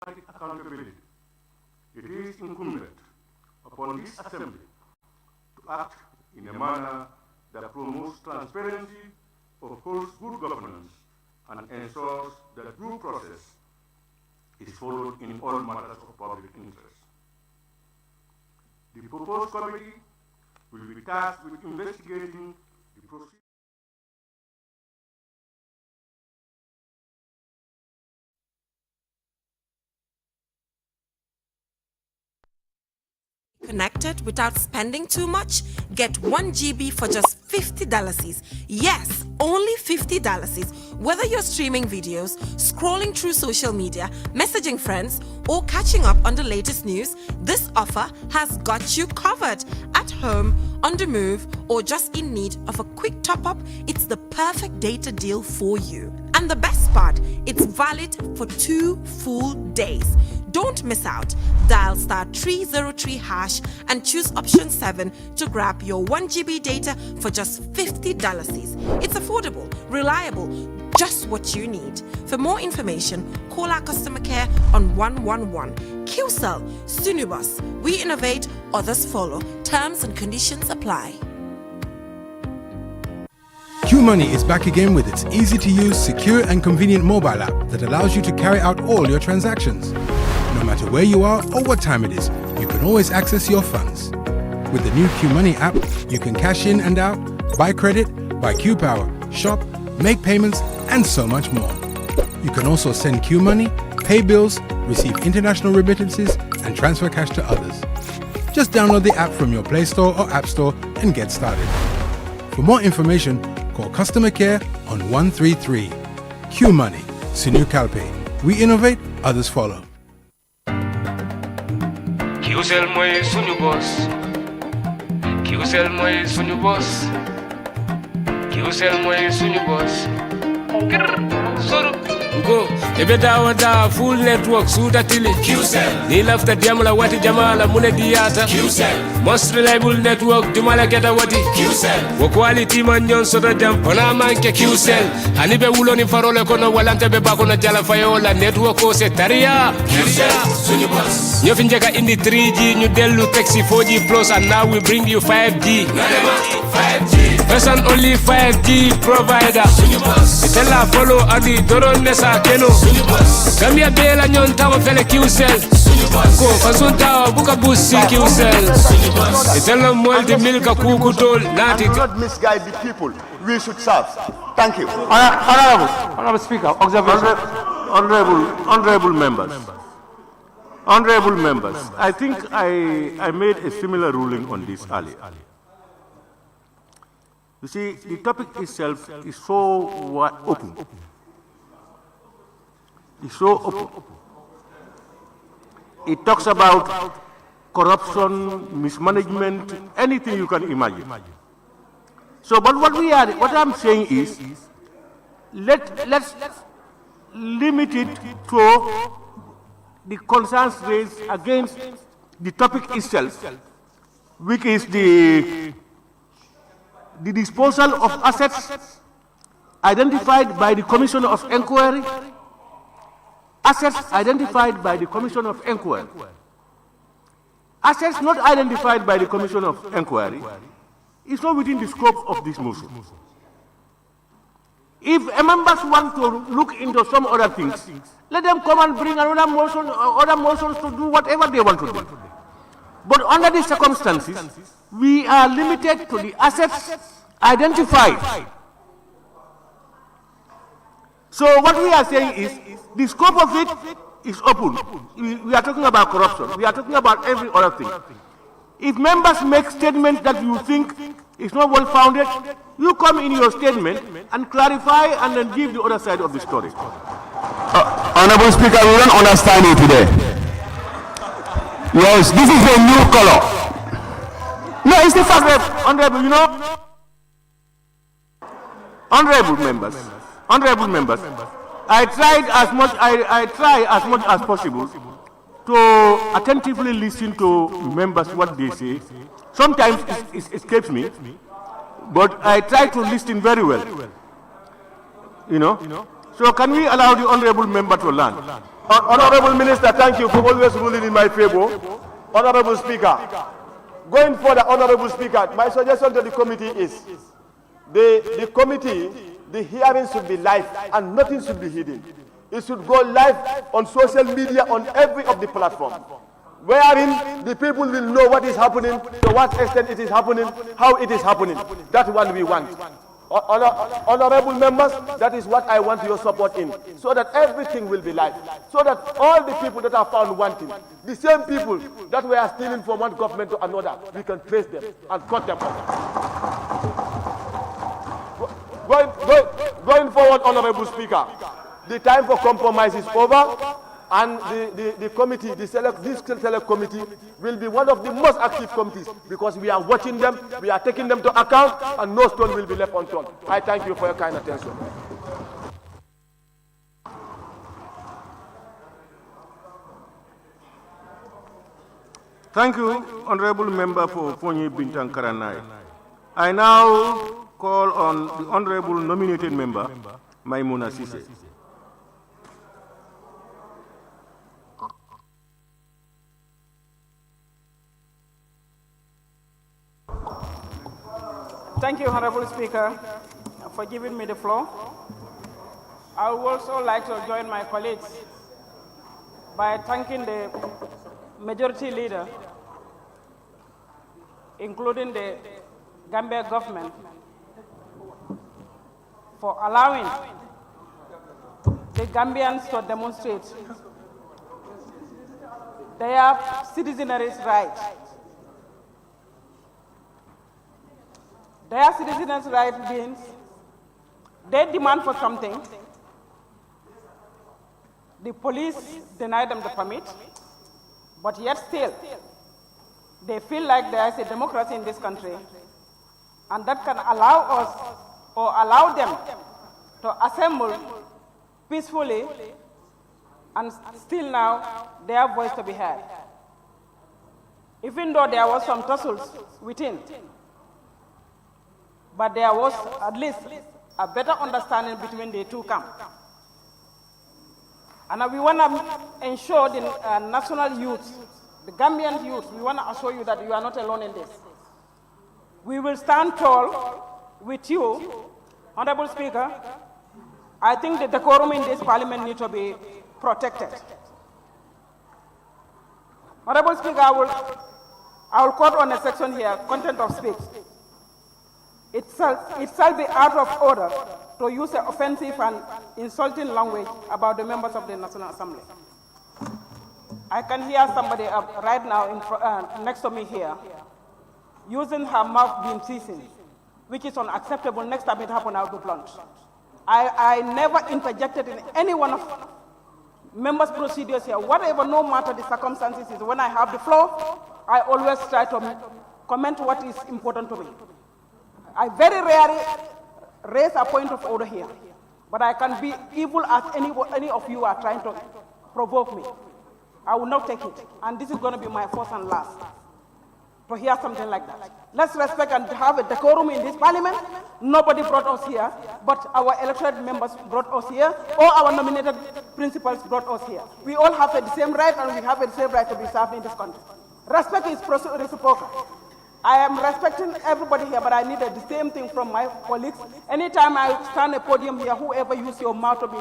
accountability. It is incumbent upon this Assembly to act in a manner that promotes transparency, upholds good governance, and ensures that due process is followed in all matters of public interest. The proposed committee will be tasked with investigating the procedure. Connected without spending too much? Get 1 GB for just $50. Yes, only $50. Whether you're streaming videos, scrolling through social media, messaging friends, or catching up on the latest news, this offer has got you covered. At home, on the move, or just in need of a quick top-up, it's the perfect data deal for you. And the best part, it's valid for 2 full days. Don't miss out. Dial *303# and choose option 7 to grab your 1 GB data for just $50. It's affordable, reliable, just what you need. For more information, call our customer care on 111. QCell, Sunubus. We innovate, others follow. Terms and conditions apply. QMoney is back again with its easy-to-use, secure and convenient mobile app that allows you to carry out all your transactions. No matter where you are or what time it is, you can always access your funds. With the new QMoney app, you can cash in and out, buy credit, buy QPower, shop, make payments, and so much more. You can also send QMoney, pay bills, receive international remittances, and transfer cash to others. Just download the app from your Play Store or App Store and get started. For more information, call customer care on 133. QMoney, Sinu Calpe. We innovate, others follow. QCell mooy suñu boss. QCell mooy suñu boss. QCell mooy suñu boss. Soro. Go. Ebe dawa full network suta tili. QCell. Ni lafta diamla wati jamala mune diata. QCell. Most reliable network dumala geta wati. QCell. Wo quality man nyon soto jam pona manke QCell. Ani be wulo ni farole kono walante be bako na jala fayola network ko se taria. QCell suñu boss. Ñu fi njëkk indi 3G ñu dellu taxi 4G plus and now we bring you 5G. 5G. First and only 5G provider. Suñu boss. Itela follow adi doron nesa keno. Suñu boss. Gambia bela nyon tawo fele QCell. Suñu boss. Ko fasunta buka busi QCell. Suñu boss. Itela multi milka kuku tol nati. Not misguide the people we should serve. Thank you. Honorable Speaker, observation. Honorable members. Honorable members, I think I made a similar ruling on this earlier. You see, the topic itself is so open. It's so open. It talks about corruption, mismanagement, anything you can imagine. So, but what I'm saying is, let's limit it to the concerns raised against the topic itself, which is the disposal of assets identified by the Commission of Inquiry, assets identified by the Commission of Inquiry, assets not identified by the Commission of Inquiry, is not within the scope of this motion. If members want to look into some other things, let them come and bring another motion or other motions to do whatever they want to do. But under these circumstances, we are limited to the assets identified. So what we are saying is, the scope of it is open. We are talking about corruption. We are talking about every other thing. If members make statements that you think is not well founded, you come in your statement and clarify and then give the other side of the story. Honorable Speaker, we don't understand you today. Yes, this is a new color. No, it's the fact that, Honorable, you know, Honorable members, I try as much as possible to attentively listen to members what they say. Sometimes it escapes me, but I try to listen very well. You know? So can we allow the honorable member to learn? Honorable Minister, thank you for always ruling in my favor. Honorable Speaker, going further, Honorable Speaker, my suggestion to the committee is the committee, the hearing should be live and nothing should be hidden. It should go live on social media on every of the platform, wherein the people will know what is happening, to what extent it is happening, how it is happening. That's what we want. Honorable members, that is what I want your support in, so that everything will be live, so that all the people that are found wanting, the same people that were stealing from one government to another, we can trace them and cut them off. Going forward, Honorable Speaker, the time for compromise is over, and the committee, this select committee will be one of the most active committees, because we are watching them, we are taking them to account, and no stone will be left unturned. I thank you for your kind attention. Thank you, Honorable Member for Fonyi Bintang Karanai. I now call on the Honorable Nominated Member, Maimuna Sise. Thank you, Honorable Speaker, for giving me the floor. I would also like to join my colleagues by thanking the majority leader, including the Gambia government, for allowing the Gambians to demonstrate their citizenry rights. Their citizens' rights means they demand for something, the police deny them the permit, but yet still they feel like there is a democracy in this country, and that can allow us or allow them to assemble peacefully and still now their voice to be heard. Even though there was some tussles within, but there was at least a better understanding between the two camps. And we want to ensure the national youth, the Gambian youth, we want to assure you that you are not alone in this. We will stand tall with you, Honorable Speaker. I think the decorum in this parliament needs to be protected. Honorable Speaker, I will quote on a section here, content of speech. It shall be out of order to use an offensive and insulting language about the members of the National Assembly. I can hear somebody right now next to me here using her mouth being seasoned, which is unacceptable. Next time it happens, I'll be blunt. I never interjected in any one of members' procedures here. Whatever, no matter the circumstances, is when I have the floor, I always try to comment what is important to me. I very rarely raise a point of order here, but I can be evil as any of you are trying to provoke me. I will not take it, and this is going to be my first and last to hear something like that. Let's respect and have a decorum in this parliament. Nobody brought us here, but our elected members brought us here, or our nominated principals brought us here. We all have the same right, and we have the same right to be served in this country. Respect is reciprocal. I am respecting everybody here, but I need the same thing from my colleagues. Anytime I stand at a podium here, whoever use your mouth to be,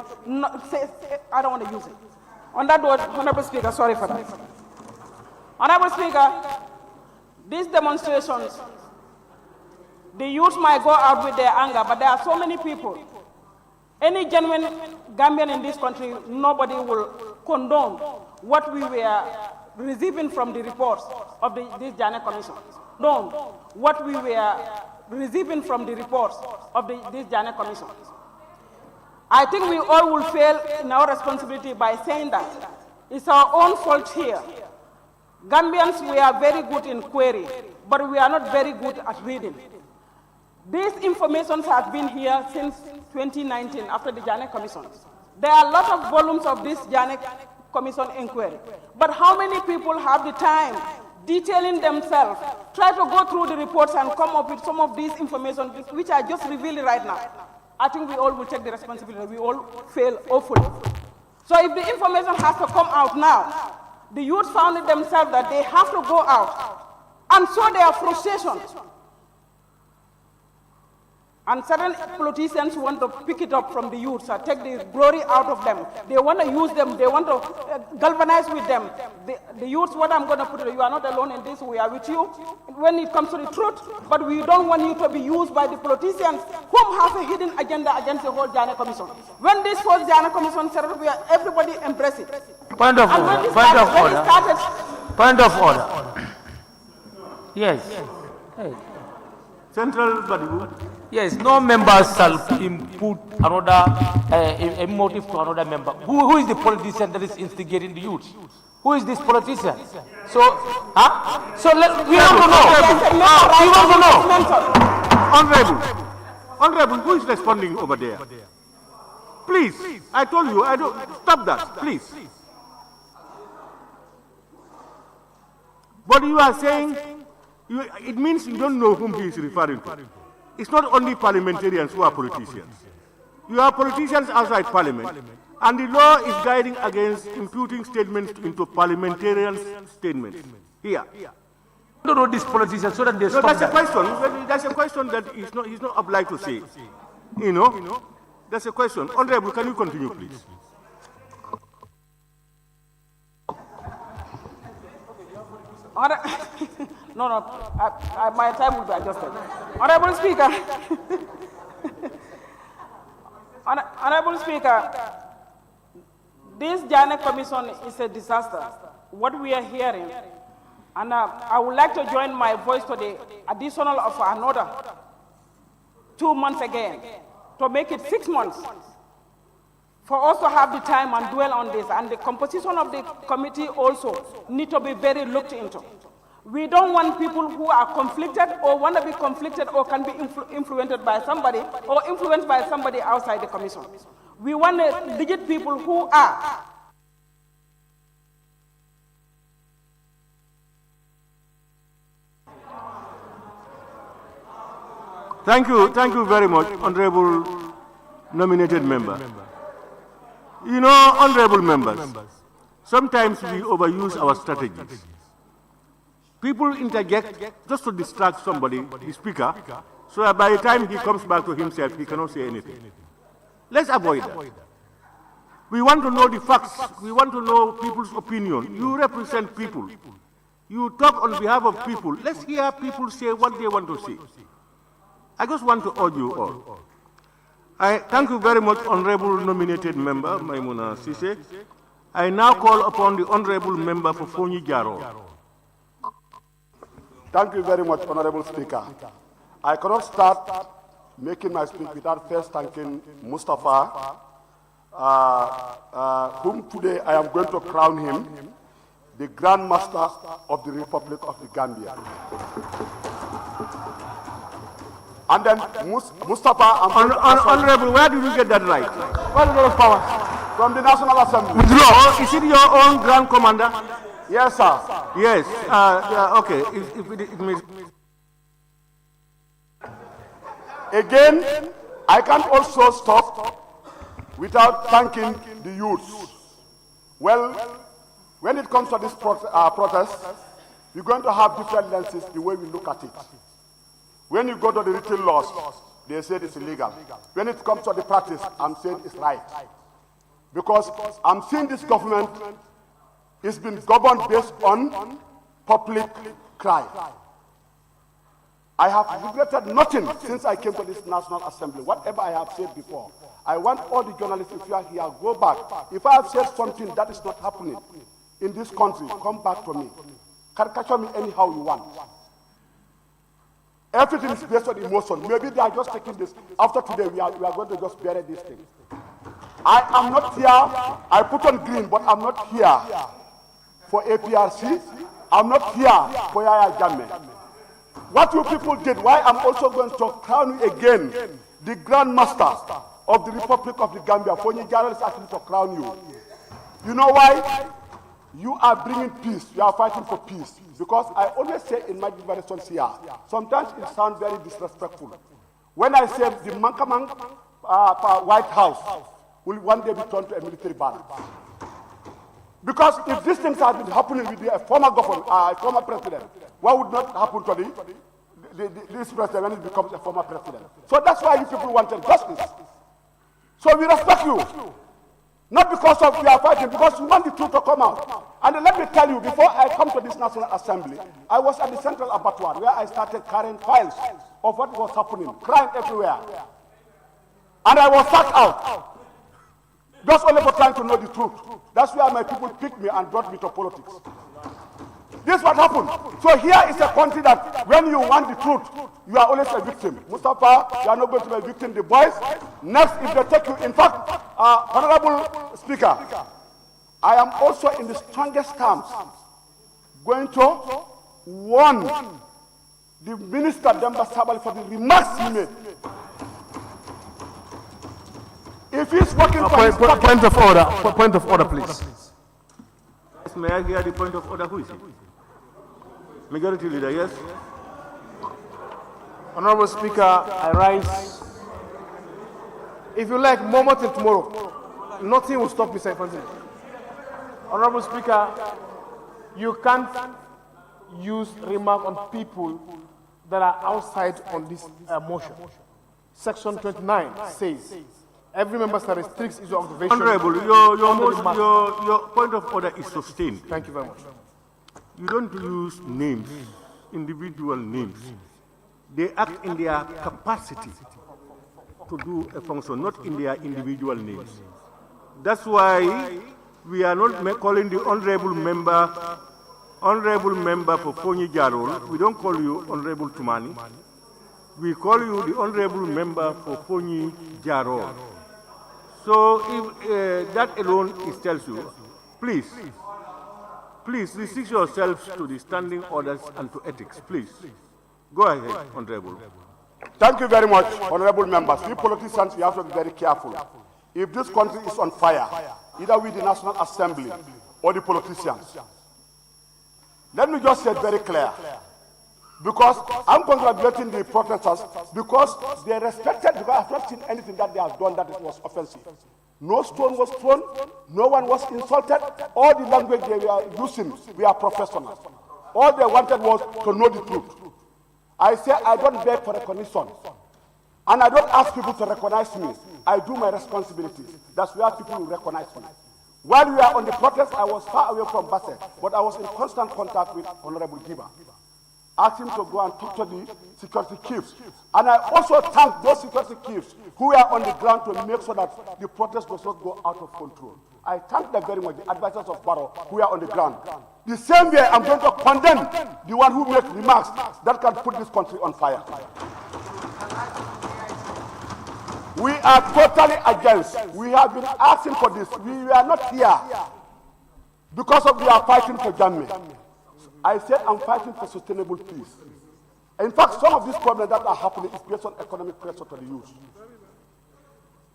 I don't want to use it. On that word, Honorable Speaker, sorry for that. Honorable Speaker, these demonstrations, the youth might go out with their anger, but there are so many people. Any genuine Gambian in this country, nobody will condone what we were receiving from the reports of this Jammeh Commission. No, what we were receiving from the reports of this Jammeh Commission. I think we all will fail in our responsibility by saying that it's our own fault here. Gambians, we are very good in query, but we are not very good at reading. These information has been here since 2019 after the Jammeh Commission. There are a lot of volumes of this Jammeh Commission inquiry, but how many people have the time detailing themselves, try to go through the reports and come up with some of these information which I just revealed right now? I think we all will take the responsibility. We all fail awfully. So if the information has to come out now, the youth found it themselves that they have to go out and show their frustration. And certain politicians want to pick it up from the youths and take the glory out of them. They want to use them. They want to galvanize with them. The youths, what I'm going to put it, you are not alone in this. We are with you when it comes to the truth. But we don't want you to be used by the politicians who have a hidden agenda against the whole Jammeh Commission. When this first Jammeh Commission set up, everybody embraced it. Point of order. Point of order. Yes. Hey. Central Badibu. Yes, no member shall input another a motive to another member. Who is the politician that is instigating the youth? Who is this politician? So, So we want to know. We want to know. Honorable, who is responding over there? Please, I told you, I don't stop that, please. But you are saying, it means you don't know whom he is referring to. It's not only parliamentarians who are politicians. You are politicians outside parliament, and the law is guiding against imputing statements into parliamentarian statements. Here. I don't know these politicians so that they stop that's that. a question. That's a question that he's not obliged to say. You know, that's a question. Honorable, can you continue, please? No, my time will be adjusted. Honorable Speaker, Honorable Speaker, this Jammeh Commission is a disaster. What we are hearing, and I would like to join my voice to the additional of another 2 months again, to make it 6 months, for us to have the time and dwell on this, and the composition of the committee also need to be very looked into. We don't want people who are conflicted or want to be conflicted or can be influenced by somebody or influenced by somebody outside the commission. We want legit people who are. Thank you very much, Honorable Nominated Member. You know, Honorable Members, sometimes we overuse our strategies. People interject just to distract somebody, the speaker, so that by the time he comes back to himself, he cannot say anything. Let's avoid that. We want to know the facts. We want to know people's opinion. You represent people. You talk on behalf of people. Let's hear people say what they want to say. I just want to urge you all. I thank you very much, Honorable Nominated Member, Maimuna Sise. I now call upon the Honorable Member for Fonyi Jaro. Thank you very much, Honorable Speaker. I cannot start making my speech without first thanking Mustafa, whom today I am going to crown him the Grand Master of the Republic of the Gambia. And then Mustafa... Honorable, where did you get that right? Where did those powers? From the National Assembly. Withdraw. Is it your own Grand Commander? Yes, sir. Yes. Okay. If it means... Again, I can also stop without thanking the youth. Well, when it comes to this protest, we're going to have different lenses the way we look at it. When you go to the retail laws, they say it's illegal. When it comes to the practice, I'm saying it's right. Because I'm seeing this government is been governed based on public cry. I have regretted nothing since I came to this National Assembly, whatever I have said before. I want all the journalists, if you are here, go back. If I have said something that is not happening in this country, come back to me. Caricature me anyhow you want. Everything is based on emotion. Maybe they are just taking this. After today, we are going to just bury this thing. I am not here. I put on green, but I'm not here for APRC. I'm not here for Yaya Jammeh. What you people did, why I'm also going to crown you again, the Grand Master of the Republic of the Gambia. Fonyi Jaro is asking to crown you. You know why? You are bringing peace. You are fighting for peace. Because I always say in my deliberations here, sometimes it sounds very disrespectful. When I say the Mankamang White House, will one day be turned to a military barracks. Because if these things had been happening with a former government, former president, what would not happen to this president when he becomes a former president? So that's why you people wanted justice. So we respect you. Not because of we are fighting, because we want the truth to come out. And let me tell you, before I come to this National Assembly, I was at the Central Abattoir where I started carrying files of what was happening, crime everywhere. And I was sacked out. Just only for trying to know the truth. That's where my people picked me and brought me to politics. This is what happened. So here is a country that when you want the truth, you are always a victim. Mustafa, you are not going to be a victim. The boys, next if they take you, in fact, Honorable Speaker, I am also in the strongest terms going to warn the Minister Demba Sabali for the remarks he made. If he's working for point of order, please. Yes, may I hear the point of order? Who is it? Majority Leader, yes. Honorable Speaker, I rise. If you like, moment till tomorrow, nothing will stop me, Sir Francis. Honorable Speaker, you can't use remark on people that are outside on this motion. Section 29 says, every member state restricts his observation. Honorable, your point of order is sustained. Thank you very much. You don't use names, individual names. They act in their capacity to do a function, not in their individual names. That's why we are not calling the honorable member for Fonyi Jarol. We don't call you Honorable Tumani. We call you the honorable member for Fonyi Jarol. So if that alone tells you, please restrict yourselves to the standing orders and to ethics, please. Go ahead, Honorable. Thank you very much, honorable members. We politicians, we have to be very careful. If this country is on fire, either with the National Assembly or the politicians, let me just say it very clear. Because I'm congratulating the protesters because they respected, because I've not seen anything that they have done that it was offensive. No stone was thrown, no one was insulted. All the language they were using, we are professionals. All they wanted was to know the truth. I say I don't beg for recognition. And I don't ask people to recognize me. I do my responsibilities. That's where people will recognize me. While we were on the protest, I was far away from Basse, but I was in constant contact with Honorable Giba. Asked him to go and talk to the security chiefs. And I also thank those security chiefs who were on the ground to make sure that the protest does not go out of control. I thank them very much, the advisors of Barrow who are on the ground. The same way I'm going to condemn the one who makes remarks that can put this country on fire. We are totally against. We have been asking for this. We are not here because we are fighting for Jammeh. I said I'm fighting for sustainable peace. In fact, some of these problems that are happening is based on economic pressure to the youth.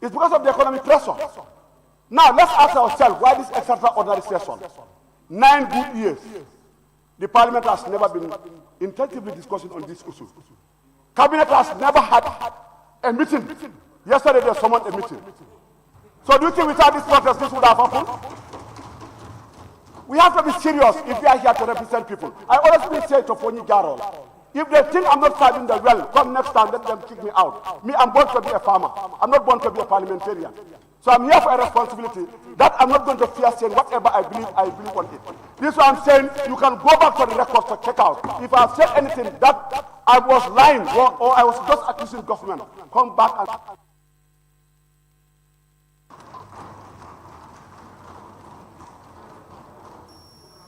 It's because of the economic pressure. Now, let's ask ourselves why this extraordinary session? 9 good years. The parliament has never been intensively discussing on this issue. Cabinet has never had a meeting. Yesterday they summoned a meeting. So do you think without this protest this would have happened? We have to be serious if we are here to represent people. I always say to Fonyi Jarol, if they think I'm not fighting the well, come next time, let them kick me out. Me, I'm born to be a farmer. I'm not born to be a parliamentarian. So I'm here for a responsibility that I'm not going to fear saying whatever I believe on it. This is what I'm saying. You can go back to the records to check out. If I've said anything that I was lying or I was just accusing government, come back and...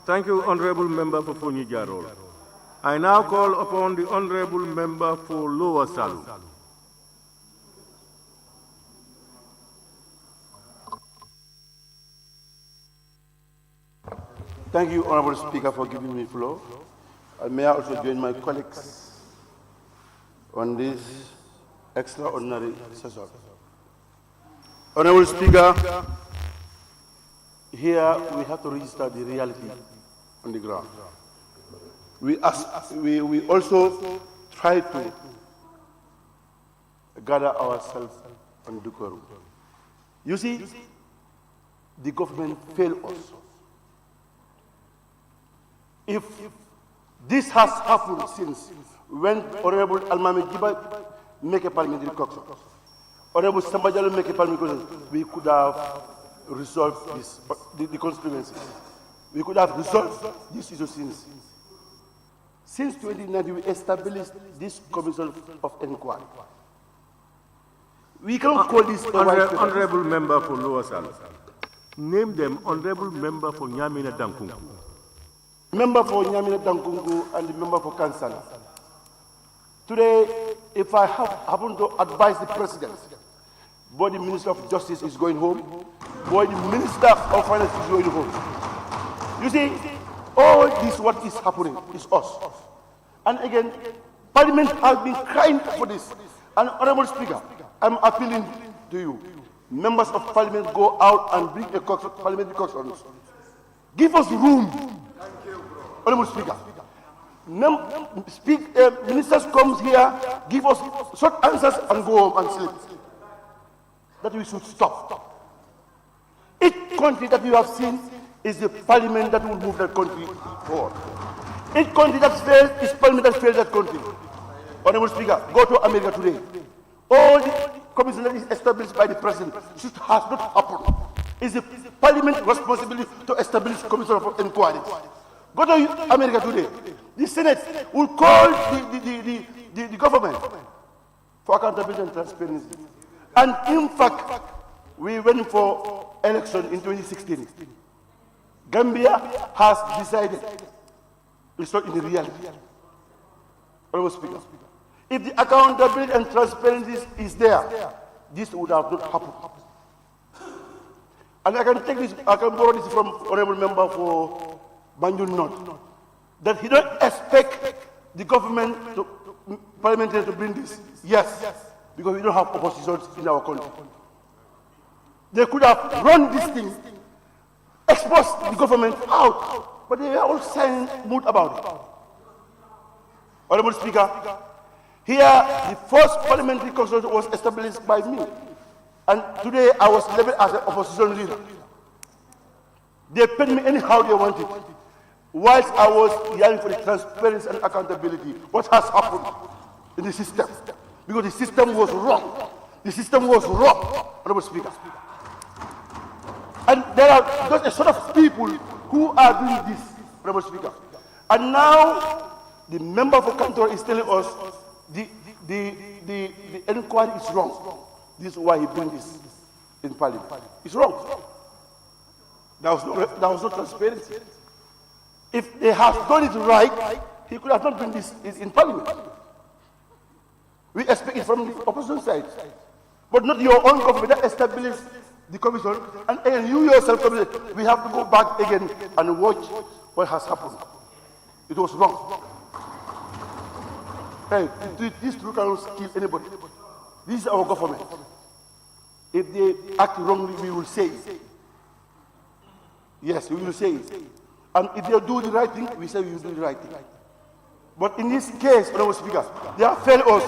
Thank you, Honorable Member for Fonyi Jarol. I now call upon the Honorable Member for Lower Salu. Thank you, Honorable Speaker, for giving me floor. And may I also join my colleagues on this extraordinary session. Honorable Speaker, here we have to register the reality on the ground. We also try to gather ourselves on decorum. You see, the government failed us. If this has happened since when Honorable Almami Giba make a parliamentary caucus, Honorable Sambajalo make a parliamentary caucus, we could have resolved this, the constituency. We could have resolved this issue since 2019 we established this commission of inquiry. We cannot call this honorable member for Lower Salu. Name them honorable member for Nyamina Dankungu. Member for Nyamina Dankungu and the member for Kansala. Today, if I happen to advise the president, boy the Minister of Justice is going home, boy the Minister of Finance is going home. You see, all this what is happening is us. And again, Parliament has been crying for this. And Honorable Speaker, I'm appealing to you. Members of Parliament go out and bring a parliamentary caucus. Give us room. Honorable Speaker. Ministers comes here, give us short answers and go home and sleep. That we should stop. Each country that you have seen is the parliament that will move that country forward. Each country that failed is parliament that failed that country. Honorable Speaker, go to America today. All the commission that is established by the president has not happened. It's the parliament responsibility to establish commission of inquiry. Go to America today. The Senate will call the government for accountability and transparency. And in fact, we went for election in 2016. Gambia has decided it's not in the reality. Honorable Speaker, if the accountability and transparency is there, this would have not happened. And I can take this, I can borrow this from Honorable Member for Banjul North, that he don't expect the government, parliamentary to bring this. Yes, because we don't have oppositions in our country. They could have run this thing, exposed the government out, but they are all silent mood about it. Honorable Speaker, here the first parliamentary council was established by me, and today I was labeled as an opposition leader. They paid me anyhow they wanted. Whilst I was yelling for the transparency and accountability, what has happened in the system? Because the system was wrong. The system was wrong, Honorable Speaker. And there are just a sort of people who are doing this, Honorable Speaker. And now the member for Kantor is telling us the inquiry is wrong. This is why he brings this in Parliament. It's wrong. There was no transparency. If they have done it right, he could have not been this in Parliament. We expect it from the opposition side. But not your own government that established the commission, and you yourself, we have to go back again and watch what has happened. It was wrong. Hey, these two cannot kill anybody. This is our government. If they act wrongly, we will say it. Yes, we will say it. And if they do the right thing, we say we will do the right thing. But in this case, Honorable Speaker, they have failed us.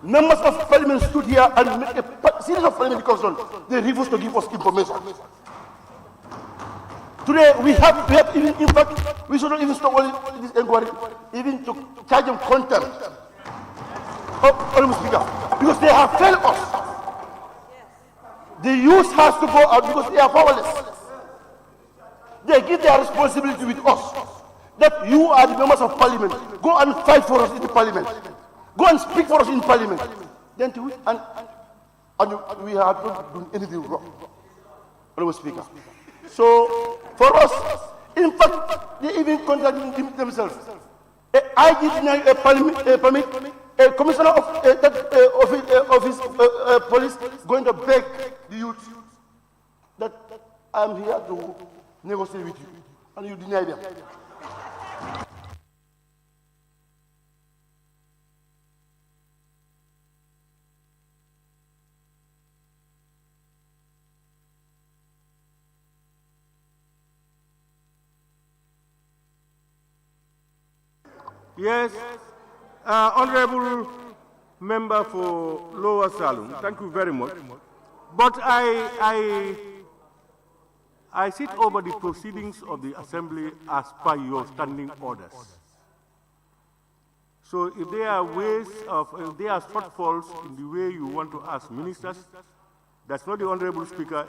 Members of Parliament stood here and made a series of parliamentary concerns. They refused to give us information. Today, we have even, in fact, we should not even stop this inquiry, even to charge them contempt. Honorable Speaker, because they have failed us. The youth has to go out because they are powerless. They give their responsibility with us. That you are the members of Parliament. Go and fight for us in the Parliament. Go and speak for us in Parliament. Then we have not done anything wrong. Honorable Speaker. So for us, in fact, they even contradict themselves. I give a permit, a commissioner of his police going to beg the youth that I'm here to negotiate with you, and you deny them. Yes, Honorable Member for Lower Salon, thank you very much. But I sit over the proceedings of the Assembly as per your standing orders. So if there are if there are shortfalls in the way you want to ask ministers, that's not the Honorable Speaker,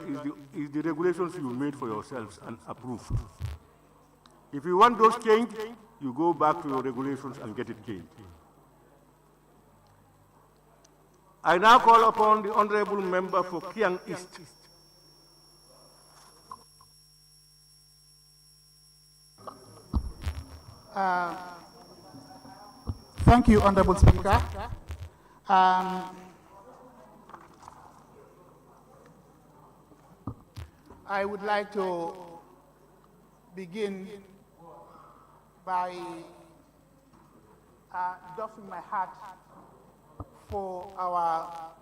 is the regulations you made for yourselves and approved. If you want those changed, you go back to your regulations and get it changed. I now call upon the Honorable Member for Kiang East. Thank you, Honorable Speaker. I would like to begin by doffing my hat for our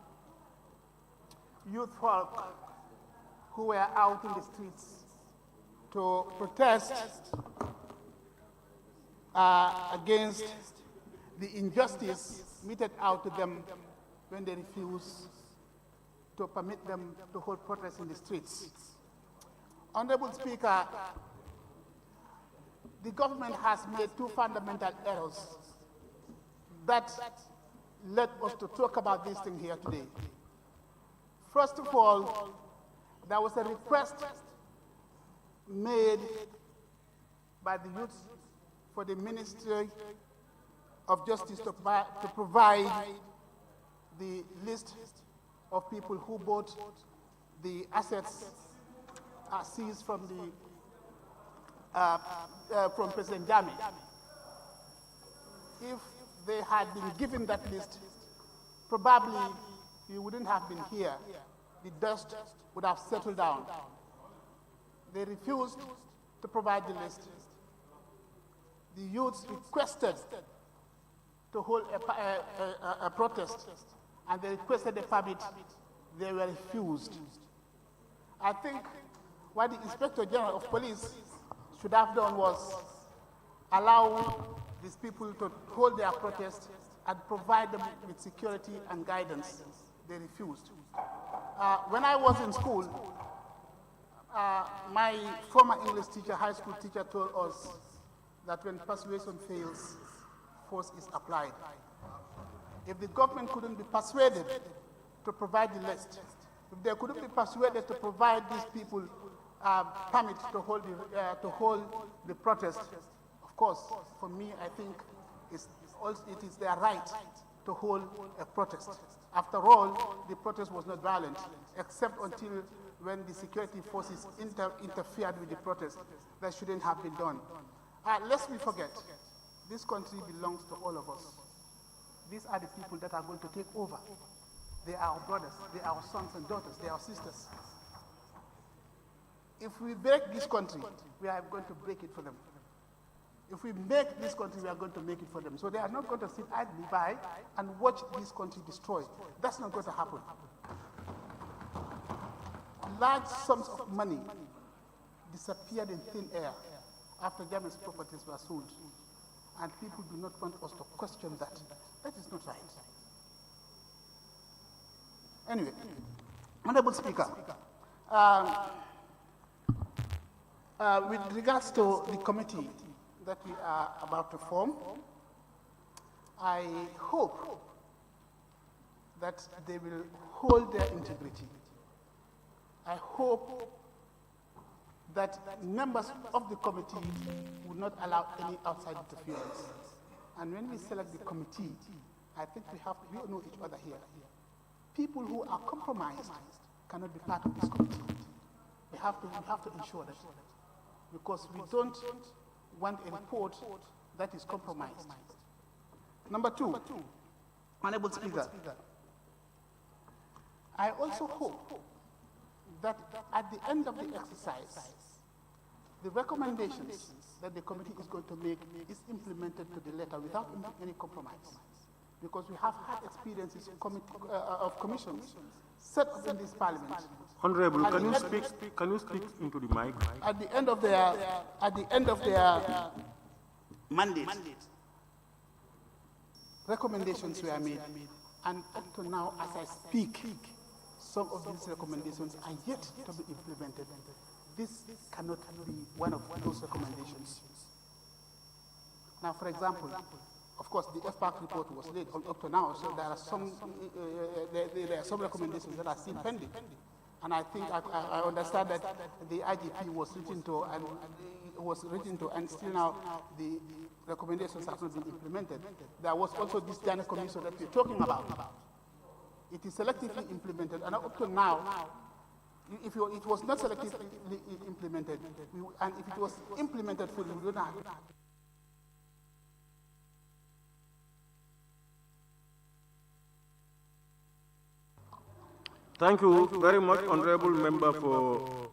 youth folk who were out in the streets to protest against the injustice meted out to them when they refuse to permit them to hold protests in the streets. Honorable Speaker, the government has made two fundamental errors that led us to talk about this thing here today. First of all, there was a request made by the youth for the Ministry of Justice to provide the list of people who bought the assets seized from from President Jammeh. If they had been given that list, probably you wouldn't have been here. The dust would have settled down. They refused to provide the list. The youths requested to hold a protest, and they requested a permit. They were refused. I think what the Inspector General of Police should have done was allow these people to hold their protest and provide them with security and guidance. They refused. When I was in school, my former English teacher, high school teacher, told us that when persuasion fails, force is applied. If the government couldn't be persuaded to provide the list, if they couldn't be persuaded to provide these people permit to hold the protest, of course, for me, I think it is their right to hold a protest. After all, the protest was not violent, except until when the security forces interfered with the protest. That shouldn't have been done. Lest we forget, this country belongs to all of us. These are the people that are going to take over. They are our brothers, they are our sons and daughters, they are our sisters. If we break this country, we are going to break it for them. If we make this country, we are going to make it for them. So they are not going to sit idly by and watch this country destroyed. That's not going to happen. Large sums of money disappeared in thin air after Jammeh's properties were sold. And people do not want us to question that. That is not right. Anyway, Honorable Speaker, with regards to the committee that we are about to form, I hope that they will hold their integrity. I hope that members of the committee will not allow any outside interference. And when we select the committee, I think we know each other here. People who are compromised cannot be part of this committee. We have to ensure that, because we don't want a report that is compromised. Number two, Honorable Speaker, I also hope that at the end of the exercise, the recommendations that the committee is going to make is implemented to the letter without any compromise. Because we have had experiences of commissions set up in this parliament. Honorable, can you speak into the mic? At the end of their mandate, recommendations were made, and up to now, as I speak, some of these recommendations are yet to be implemented. This cannot be one of those recommendations. Now, for example, of course, the FPAC report was late up to now, so there are some recommendations that are still pending. And I think I understand that the IGP was written to and still now the recommendations have not been implemented. There was also this Jammeh commission that we're talking about. It is selectively implemented, and up to now, if it was not selectively implemented, and if it was implemented fully, we would not. Thank you very much, Honorable Member for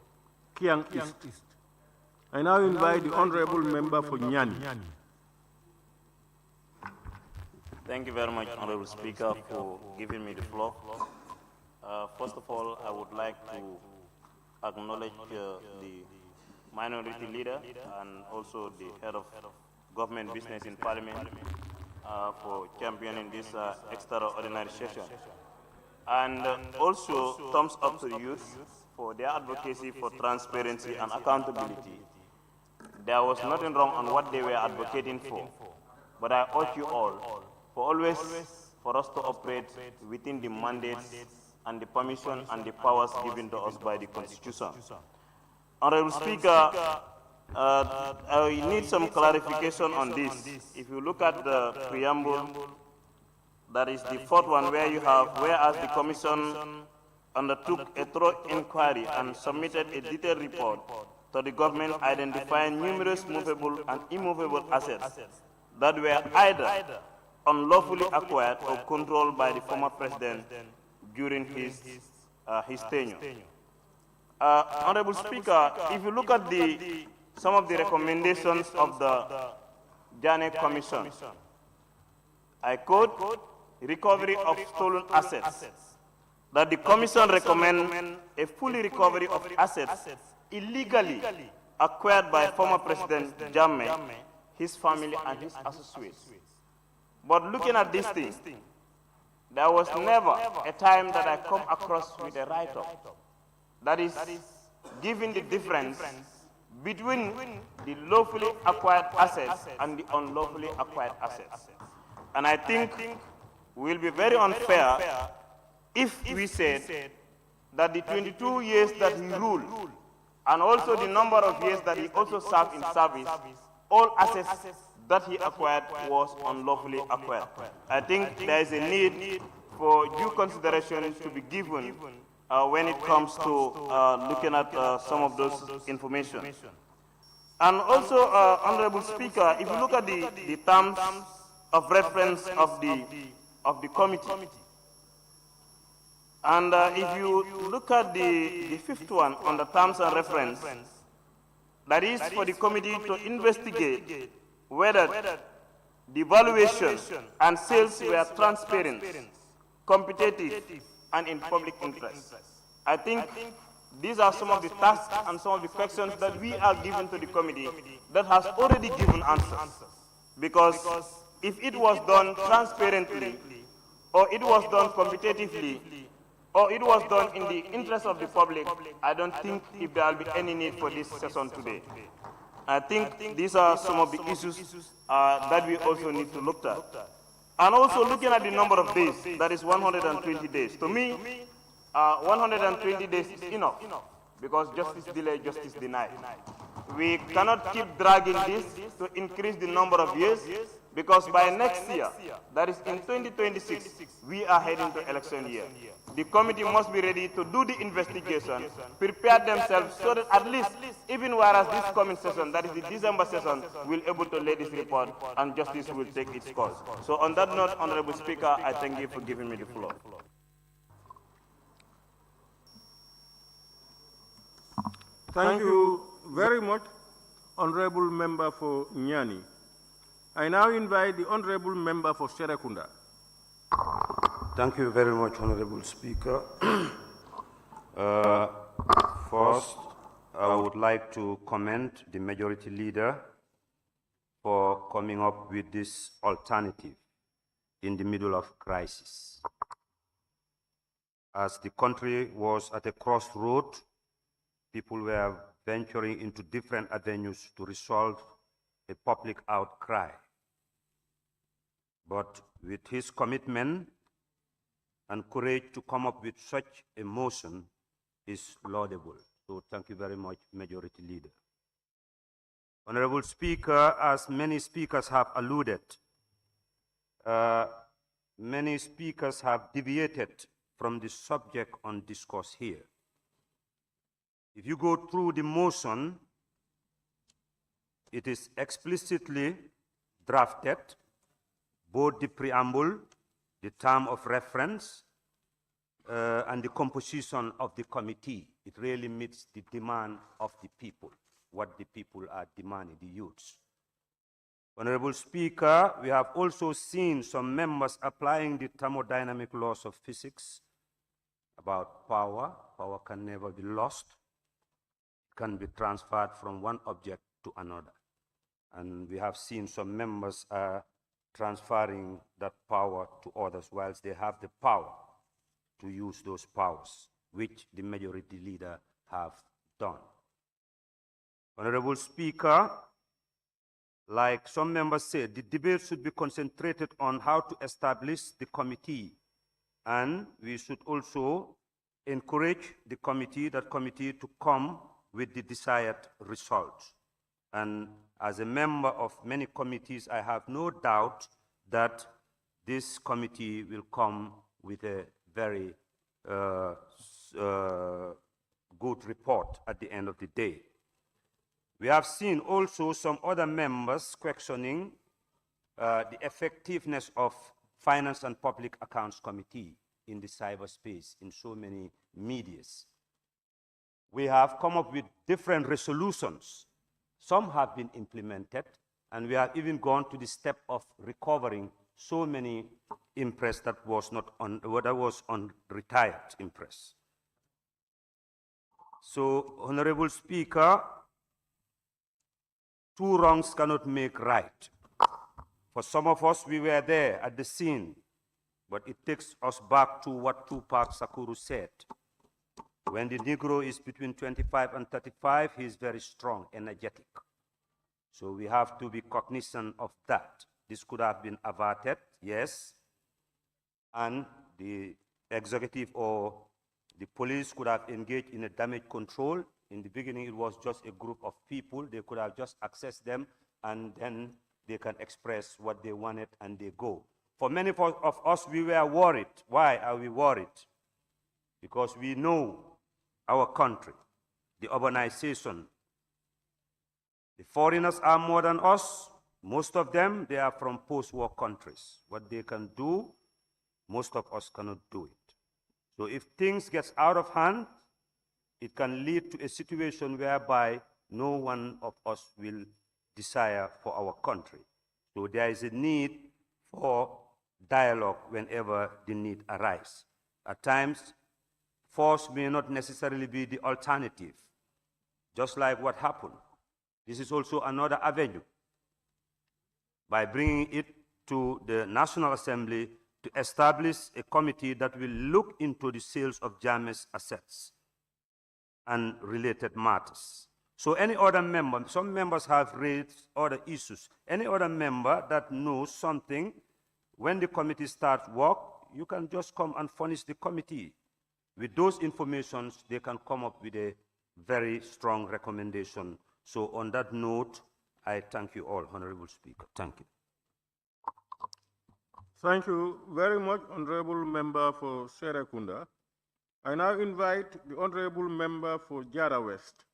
Kiang East. I now invite the Honorable Member for Nyani. Thank you very much, Honorable Speaker, for giving me the floor. First of all, I would like to acknowledge the minority leader and also the head of government business in Parliament for championing this extraordinary session. And also thumbs up to the youth for their advocacy for transparency and accountability. There was nothing wrong on what they were advocating for, but I urge you all for us to operate within the mandates and the permission and the powers given to us by the Constitution. Honorable Speaker, I need some clarification on this. If you look at the preamble, that is the fourth one where you have, whereas the Commission undertook a thorough inquiry and submitted a detailed report to the government identifying numerous movable and immovable assets that were either unlawfully acquired or controlled by the former president during his tenure. Honorable Speaker, if you look at some of the recommendations of the Jammeh Commission, I quote, recovery of stolen assets, that the Commission recommend a full recovery of assets illegally acquired by former President Jammeh, his family and his associates. But looking at this thing, there was never a time that I come across with a write-up that is giving the difference between the lawfully acquired assets and the unlawfully acquired assets. And I think will be very unfair if we said that the 22 years that he ruled and also the number of years that he also served in service, all assets that he acquired was unlawfully acquired. I think there is a need for due consideration to be given when it comes to looking at some of those information. And also, Honorable Speaker, if you look at the terms of reference of the committee, and if you look at the fifth one on the terms and reference, that is for the committee to investigate whether the valuation and sales were transparent, competitive, and in public interest. I think these are some of the tasks and some of the questions that we are given to the committee that has already given answers. Because if it was done transparently, or it was done competitively, or it was done in the interest of the public, I don't think if there will be any need for this session today. I think these are some of the issues that we also need to look at. And also looking at the number of days, that is 120 days. To me, 120 days is enough, because justice delayed, justice denied. We cannot keep dragging this to increase the number of years, because by next year, that is in 2026, we are heading to election year. The committee must be ready to do the investigation, prepare themselves so that at least, even whereas this coming session, that is the December session, we'll be able to lay this report and justice will take its course. So on that note, Honorable Speaker, I thank you for giving me the floor. Thank you very much, Honorable Member for Nyani. I now invite the Honorable Member for Serekunda. Thank you very much, Honorable Speaker. First, I would like to commend the Majority Leader for coming up with this alternative in the middle of crisis. As the country was at a crossroad, people were venturing into different avenues to resolve a public outcry. But with his commitment and courage to come up with such a motion is laudable. So thank you very much, Majority Leader. Honorable Speaker, as many speakers have alluded, many speakers have deviated from the subject on discourse here. If you go through the motion, it is explicitly drafted, both the preamble, the term of reference, and the composition of the committee. It really meets the demand of the people, what the people are demanding, the youths. Honorable Speaker, we have also seen some members applying the thermodynamic laws of physics about power. Power can never be lost. It can be transferred from one object to another. And we have seen some members transferring that power to others whilst they have the power to use those powers, which the Majority Leader have done. Honorable Speaker, like some members said, the debate should be concentrated on how to establish the committee, and we should also encourage the committee, to come with the desired results. And as a member of many committees, I have no doubt that this committee will come with a very good report at the end of the day. We have seen also some other members questioning the effectiveness of Finance and Public Accounts Committee in the cyberspace in so many medias. We have come up with different resolutions. Some have been implemented, and we have even gone to the step of recovering so many impress that was on retired impress. So, Honorable Speaker, two wrongs cannot make right. For some of us, we were there at the scene, but it takes us back to what Tupac Shakur said. When the Negro is between 25 and 35, he is very strong, energetic. So we have to be cognizant of that. This could have been averted, yes, and the executive or the police could have engaged in a damage control. In the beginning, it was just a group of people. They could have just accessed them, and then they can express what they wanted, and they go. For many of us, we were worried. Why are we worried? Because we know our country, the urbanization. The foreigners are more than us. Most of them, they are from post-war countries. What they can do, most of us cannot do it. So if things get out of hand, it can lead to a situation whereby no one of us will desire for our country. So there is a need for dialogue whenever the need arises. At times, force may not necessarily be the alternative, just like what happened. This is also another avenue. By bringing it to the National Assembly to establish a committee that will look into the sales of Jammeh's assets and related matters. So any other member, some members have raised other issues. Any other member that knows something, when the committee starts work, you can just come and furnish the committee. With those informations, they can come up with a very strong recommendation. So on that note, I thank you all, Honorable Speaker. Thank you. Thank you very much, Honorable Member for Serekunda. I now invite the Honorable Member for Jara West.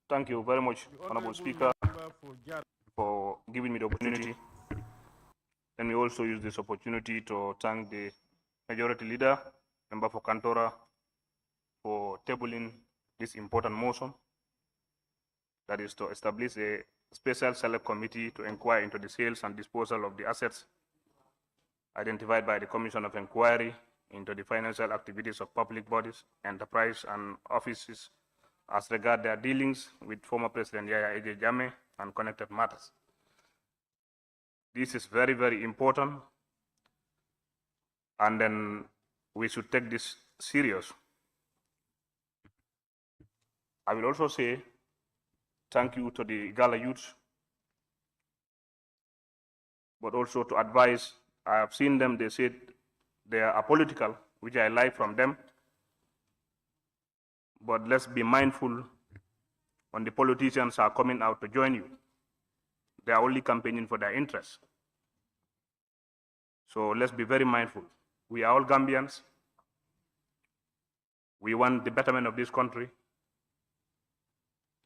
Thank you very much, Honorable Speaker, for giving me the opportunity. Let me also use this opportunity to thank the Majority Leader, Member for Kantora, for tabling this important motion, that is to establish a special select committee to inquire into the sales and disposal of the assets identified by the Commission of Inquiry into the financial activities of public bodies, enterprise, and offices as regard their dealings with former President Yahya Jammeh and connected matters. This is very, very important. And then we should take this serious. I will also say thank you to the Gala youth, but also to advise. I have seen them, they said they are apolitical, which I like from them. But let's be mindful when the politicians are coming out to join you. They are only campaigning for their interests. So let's be very mindful. We are all Gambians. We want the betterment of this country.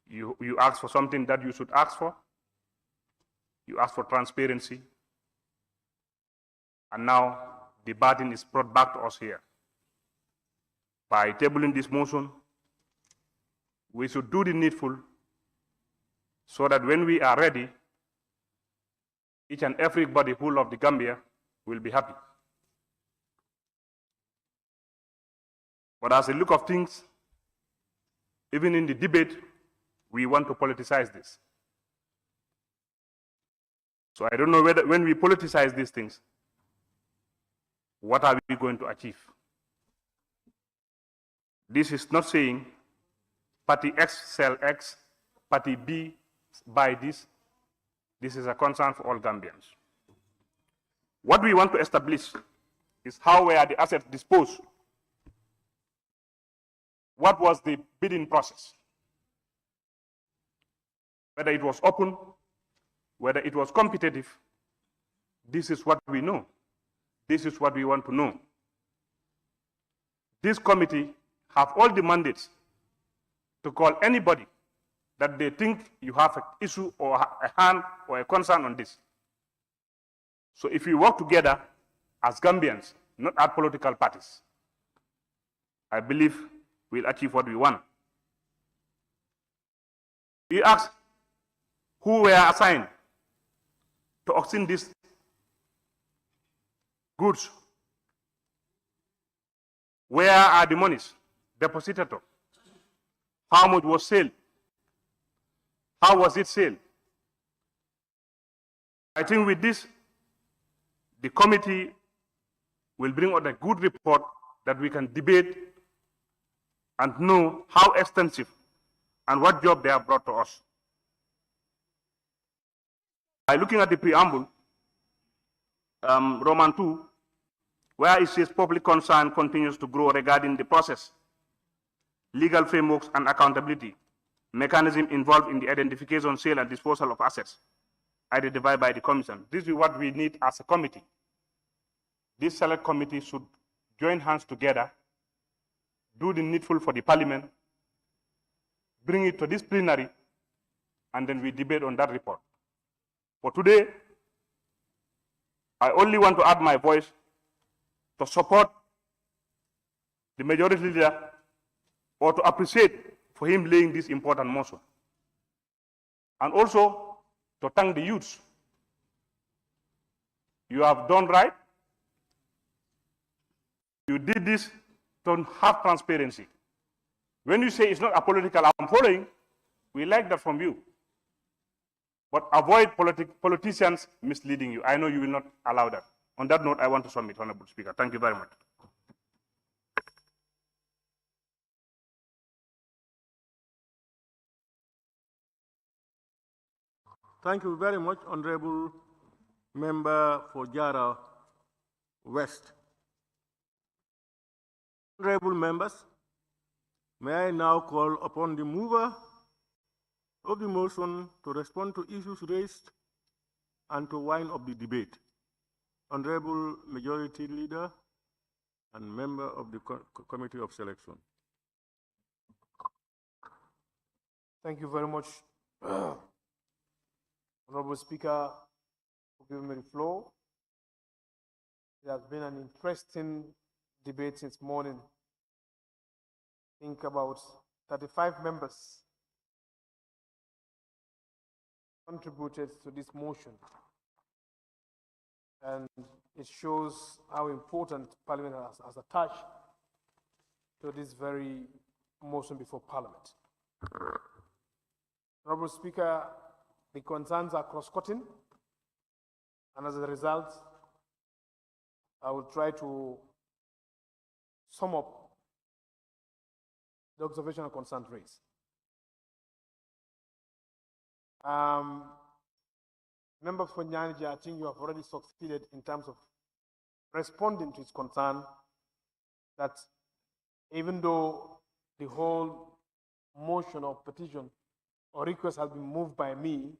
You ask for something that you should ask for. You ask for transparency. And now the burden is brought back to us here. By tabling this motion, we should do the needful so that when we are ready, each and everybody who loves the Gambia will be happy. But as a look of things, even in the debate, we want to politicize this. So I don't know whether when we politicize these things, what are we going to achieve? This is not saying party X sell X, party B buy this. This is a concern for all Gambians. What we want to establish is how were the assets disposed. What was the bidding process? Whether it was open, whether it was competitive, this is what we know. This is what we want to know. This committee have all the mandates to call anybody that they think you have an issue or a hand or a concern on this. So if we work together as Gambians, not as political parties, I believe we'll achieve what we want. We asked who were assigned to auction these goods. Where are the monies deposited? How much was sold? How was it sold? I think with this, the committee will bring out a good report that we can debate and know how extensive and what job they have brought to us. By looking at the preamble, Roman 2, where it says public concern continues to grow regarding the process, legal frameworks and accountability, mechanism involved in the identification, sale and disposal of assets identified by the Commission. This is what we need as a committee. This select committee should join hands together, do the needful for the Parliament, bring it to this plenary, and then we debate on that report. For today, I only want to add my voice to support the majority leader or to appreciate for him laying this important motion. And also to thank the youths. You have done right. You did this to have transparency. When you say it's not a political, I'm following, we like that from you. But avoid politicians misleading you. I know you will not allow that. On that note, I want to submit, Honorable Speaker. Thank you very much. Thank you very much, Honorable Member for Jara West. Honorable members, may I now call upon the mover of the motion to respond to issues raised and to wind up the debate. Honorable Majority Leader and member of the Committee of Selection. Thank you very much, Honorable Speaker, for giving me the floor. It has been an interesting debate since morning. I think about 35 members contributed to this motion. And it shows how important Parliament has attached to this very motion before Parliament. Honorable Speaker, the concerns are cross-cutting, And as a result, I will try to sum up the observation and concern raised. Member for Nyanija, I think you have already succeeded in terms of responding to his concern that even though the whole motion or petition or request has been moved by me,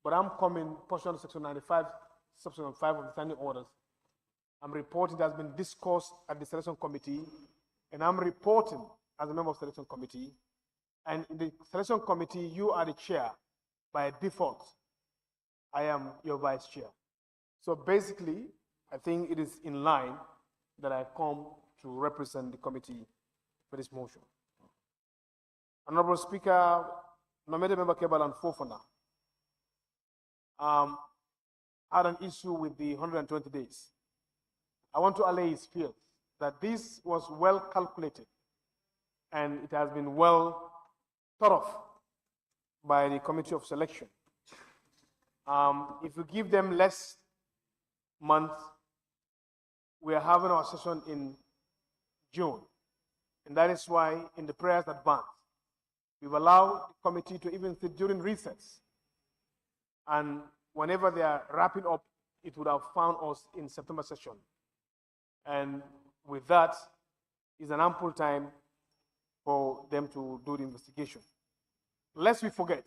but I'm coming, portion of Section 95, Section 5 of the standing orders. I'm reporting that has been discussed at the selection committee, and I'm reporting as a member of the selection committee. And in the selection committee, you are the chair by default. I am your vice chair. So basically, I think it is in line that I come to represent the committee for this motion. Honorable Speaker, nominated member Kebalan Fofana had an issue with the 120 days. I want to allay his fears that this was well calculated and it has been well thought of by the committee of selection. If we give them less months, we are having our session in June. And that is why in the prayers advance, we've allowed the committee to even sit during recess. And whenever they are wrapping up, it would have found us in September session. And with that, is an ample time for them to do the investigation. Lest we forget,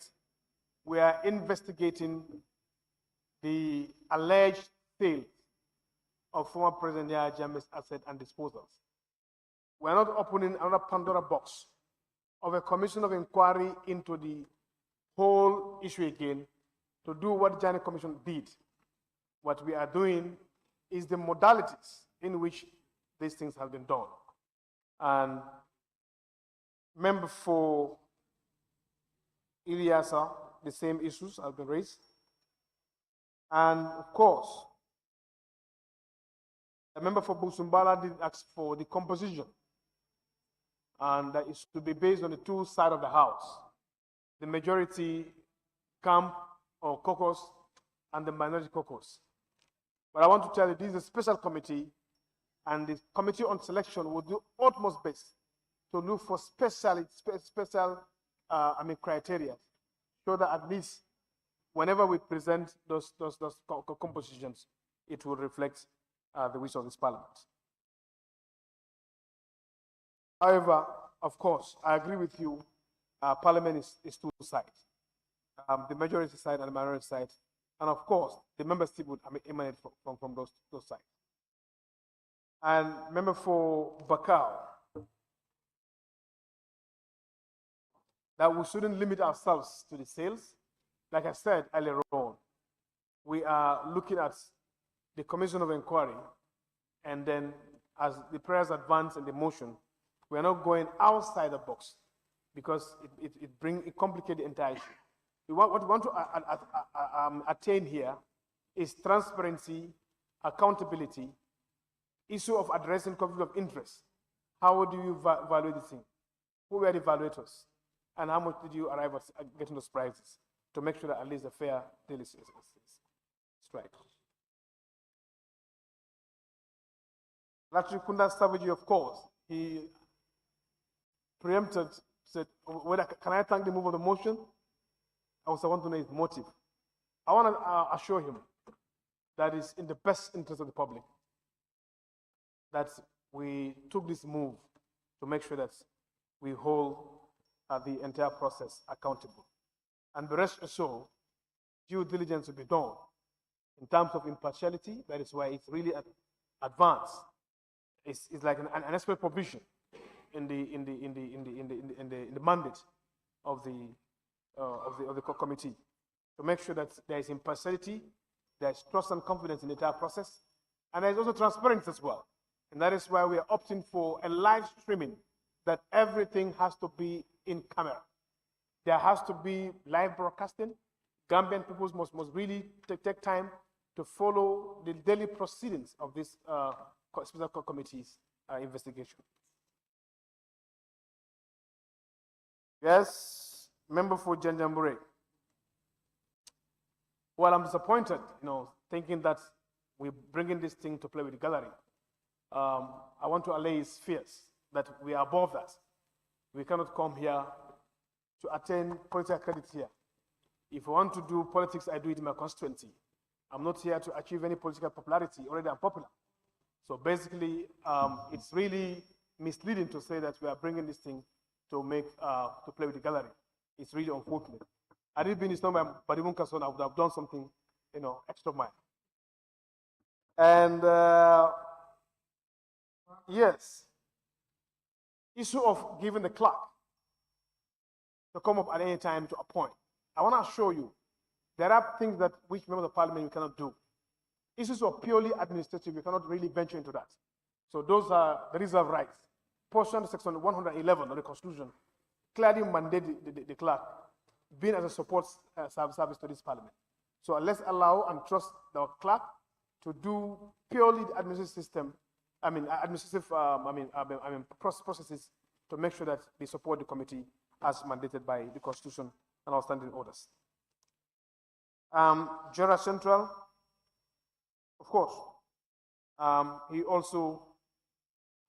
we are investigating the alleged sale of former President Jammeh's asset and disposals. We are not opening another Pandora box of a commission of inquiry into the whole issue again to do what Jammeh Commission did. What we are doing is the modalities in which these things have been done. And member for Ilyasa, the same issues have been raised. And of course, a member for Busumbala did ask for the composition. And that is to be based on the two sides of the house, the majority camp or caucus and the minority caucus. But I want to tell you, this is a special committee, and the committee on selection will do utmost best to look for special criteria, so that at least whenever we present those compositions, it will reflect the wish of this parliament. However, of course, I agree with you, parliament is two sides, the majority side and the minority side. And of course, the membership would emanate from those sides. And member for Bakau, that we shouldn't limit ourselves to the sales. Like I said earlier on, we are looking at the commission of inquiry, and then as the prayers advance in the motion, we are not going outside the box because it complicates the entire issue. What we want to attain here is transparency, accountability, issue of addressing conflict of interest. How do you evaluate this thing? Who were the evaluators? And how much did you arrive at getting those prizes to make sure that at least a fair deal is right? Latri Kunda Savaji, of course, he preempted, said, can I thank the move of the motion? I also want to know his motive. I want to assure him that it's in the best interest of the public that we took this move to make sure that we hold the entire process accountable. And the rest assured, due diligence will be done in terms of impartiality. That is why it's really advanced. It's like an expert provision in the mandate of the committee to make sure that there is impartiality, there is trust and confidence in the entire process, and there is also transparency as well. And that is why we are opting for a live streaming, that everything has to be in camera. There has to be live broadcasting. Gambian people must really take time to follow the daily proceedings of this special committee's investigation. Yes, member for Janjambure. Well, I'm disappointed, thinking that we're bringing this thing to play with the gallery. I want to allay his fears that we are above that. We cannot come here to attain political credit here. If I want to do politics, I do it in my constituency. I'm not here to achieve any political popularity. Already I'm popular. So basically, it's really misleading to say that we are bringing this thing to play with the gallery. It's really unfortunate. Had it been it's not my Badimun Kasson, I would have done something, extra mile. And yes, issue of giving the clerk to come up at any time to appoint. I want to assure you, there are things that which members of parliament you cannot do. Issues of purely administrative, you cannot really venture into that. So those are the reserve rights. Portion section 111 of the Constitution clearly mandate the clerk being as a support service to this parliament. So let's allow and trust the clerk to do purely the administrative system, processes to make sure that they support the committee as mandated by the Constitution and our standing orders. Jura Central, of course, he also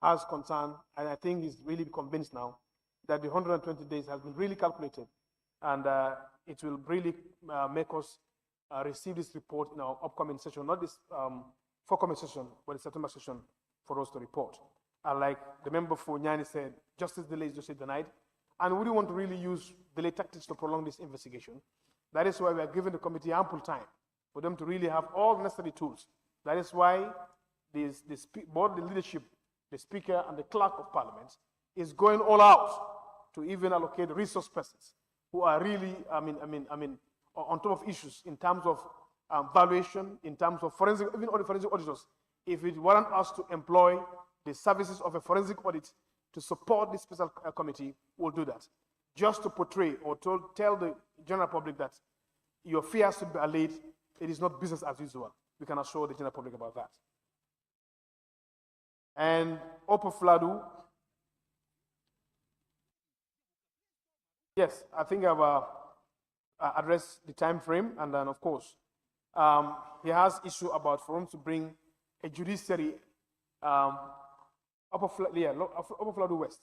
has concern, and I think he's really convinced now that the 120 days has been really calculated, and it will really make us receive this report in our upcoming session, not this forthcoming session, but the September session for us to report. And like the member for Nyani said, justice delayed is justice denied, and we don't want to really use delay tactics to prolong this investigation. That is why we are giving the committee ample time for them to really have all necessary tools. That is why both the leadership, the Speaker, and the Clerk of Parliament is going all out to even allocate resource persons who are really, on top of issues in terms of valuation, in terms of forensic, even all the forensic auditors. If it warrant us to employ the services of a forensic audit to support this special committee, we'll do that. Just to portray or to tell the general public that your fears should be allayed, it is not business as usual. We can assure the general public about that. And Opo Fladu, yes, I think I've addressed the time frame, and then of course, he has issue about for him to bring a judiciary, Upper Fladu West,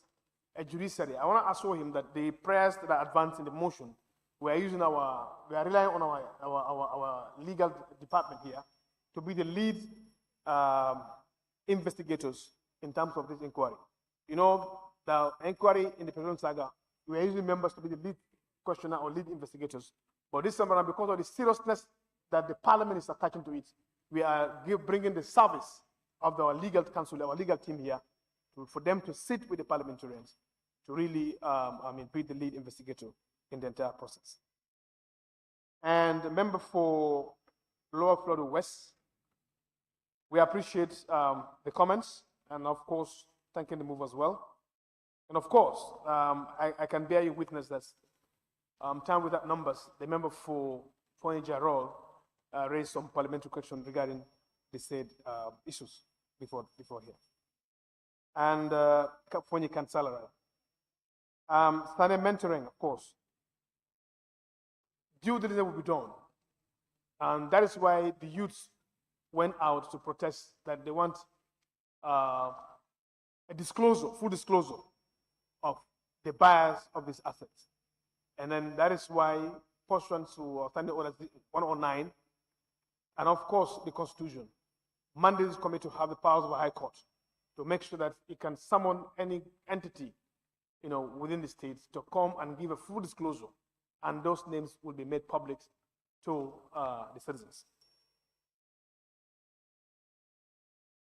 a judiciary. I want to assure him that the prayers that are advanced in the motion, we are relying on our legal department here to be the lead investigators in terms of this inquiry. The inquiry in the President Saga, we are using members to be the lead questioner or lead investigators. But this time around, because of the seriousness that the parliament is attaching to it, we are bringing the service of our legal counsel, our legal team here, for them to sit with the parliamentarians to really, be the lead investigator in the entire process. And the member for Lower Florida West, we appreciate the comments, and of course, thanking the move as well. And of course, I can bear you witness that time without numbers, the member for Fonyi Jarol raised some parliamentary questions regarding the said issues before here. And Fonyi Kansalara. Standing mentoring, of course. Due diligence will be done. And that is why the youths went out to protest that they want a disclosure, full disclosure of the buyers of these assets. And then that is why pursuant to Standing Order 109, and of course the Constitution, mandates the committee to have the powers of a high court to make sure that it can summon any entity, within the states to come and give a full disclosure, and those names will be made public to the citizens.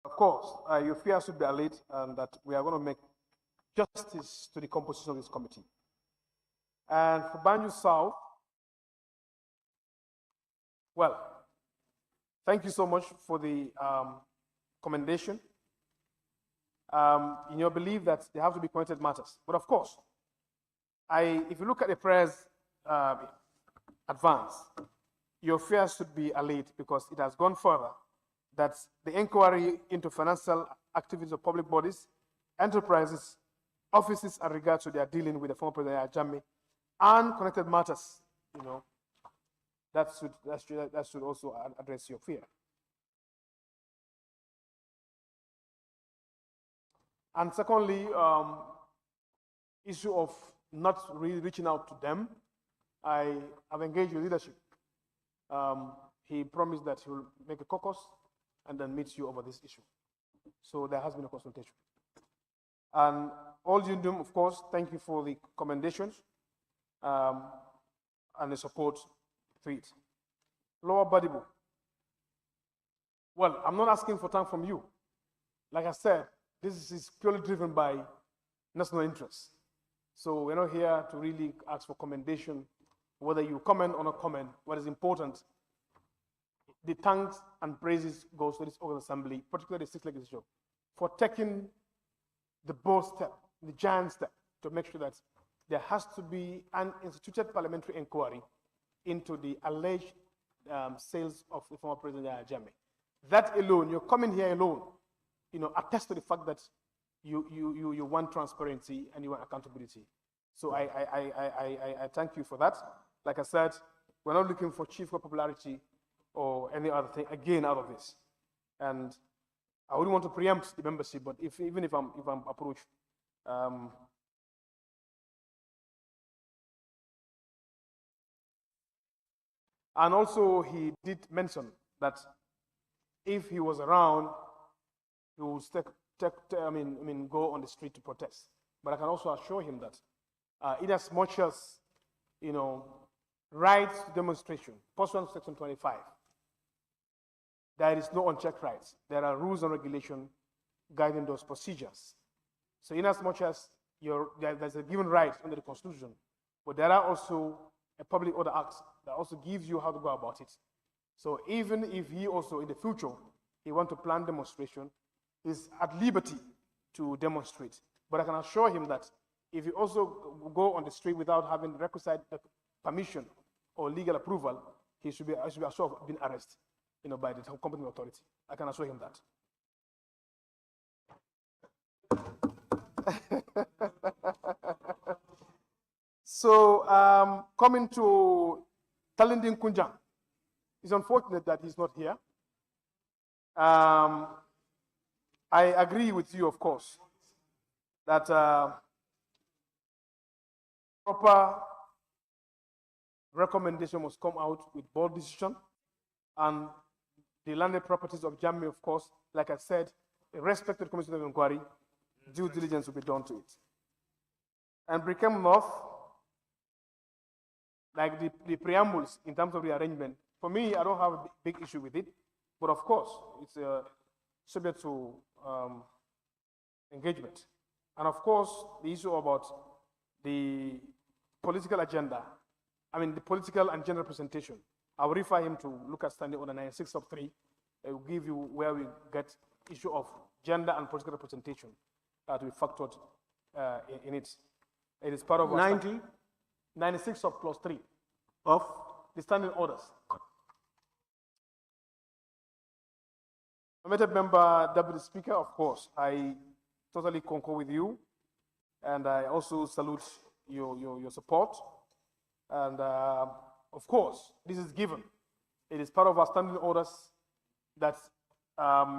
Of course, your fears should be allayed, and that we are going to make justice to the composition of this committee. And for Banjul South, well, thank you so much for the commendation. In your belief that they have to be connected matters. But of course, if you look at the prayers advance, your fears should be allayed because it has gone further that the inquiry into financial activities of public bodies, enterprises, offices in regard to their dealing with the former President Jammeh and connected matters, that should also address your fear. And secondly, issue of not really reaching out to them. I have engaged with leadership. He promised that he will make a caucus and then meet you over this issue. So there has been a consultation. And all you do, of course, thank you for the commendations and the support to it. Lower Badibu. Well, I'm not asking for time from you. Like I said, this is purely driven by national interests. So we're not here to really ask for commendation, whether you comment or not comment. What is important, the thanks and praises goes to this August Assembly, particularly the 6th legislature, for taking the bold step, the giant step, to make sure that there has to be an instituted parliamentary inquiry into the alleged sales of the former President Jammeh. That alone, you're coming here alone, attests to the fact that you want transparency and you want accountability. So I thank you for that. Like I said, we're not looking for chief popularity or any other thing again out of this. And I wouldn't want to preempt the membership, but even if I'm approached, and also he did mention that if he was around, he would go on the street to protest. But I can also assure him that in as much as, rights to demonstration, pursuant to Section 25, there is no unchecked rights. There are rules and regulations guiding those procedures. So in as much as there's a given right under the Constitution, but there are also a public order act that also gives you how to go about it. So even if he also in the future, he want to plan demonstration, he's at liberty to demonstrate. But I can assure him that if he also go on the street without having requisite permission or legal approval, he should be assured of being arrested, by the competent authority. I can assure him that. So coming to Talinding Kunjang, it's unfortunate that he's not here. I agree with you, of course, that proper recommendation must come out with board decision, and the landed properties of Jammeh, of course, like I said, in respect to the Commission of Inquiry, due diligence will be done to it. And Brickham North, like the preambles in terms of the arrangement, for me, I don't have a big issue with it, but of course, it's subject to engagement. And of course, the issue about the political agenda, the political and gender representation, I will refer him to look at standing order 96/3. It will give you where we get issue of gender and political representation to be factored in it. It is part of 96/3 of the standing orders. Honourable Member, Deputy Speaker, of course, I totally concur with you, and I also salute your support. And of course, this is given. It is part of our standing orders that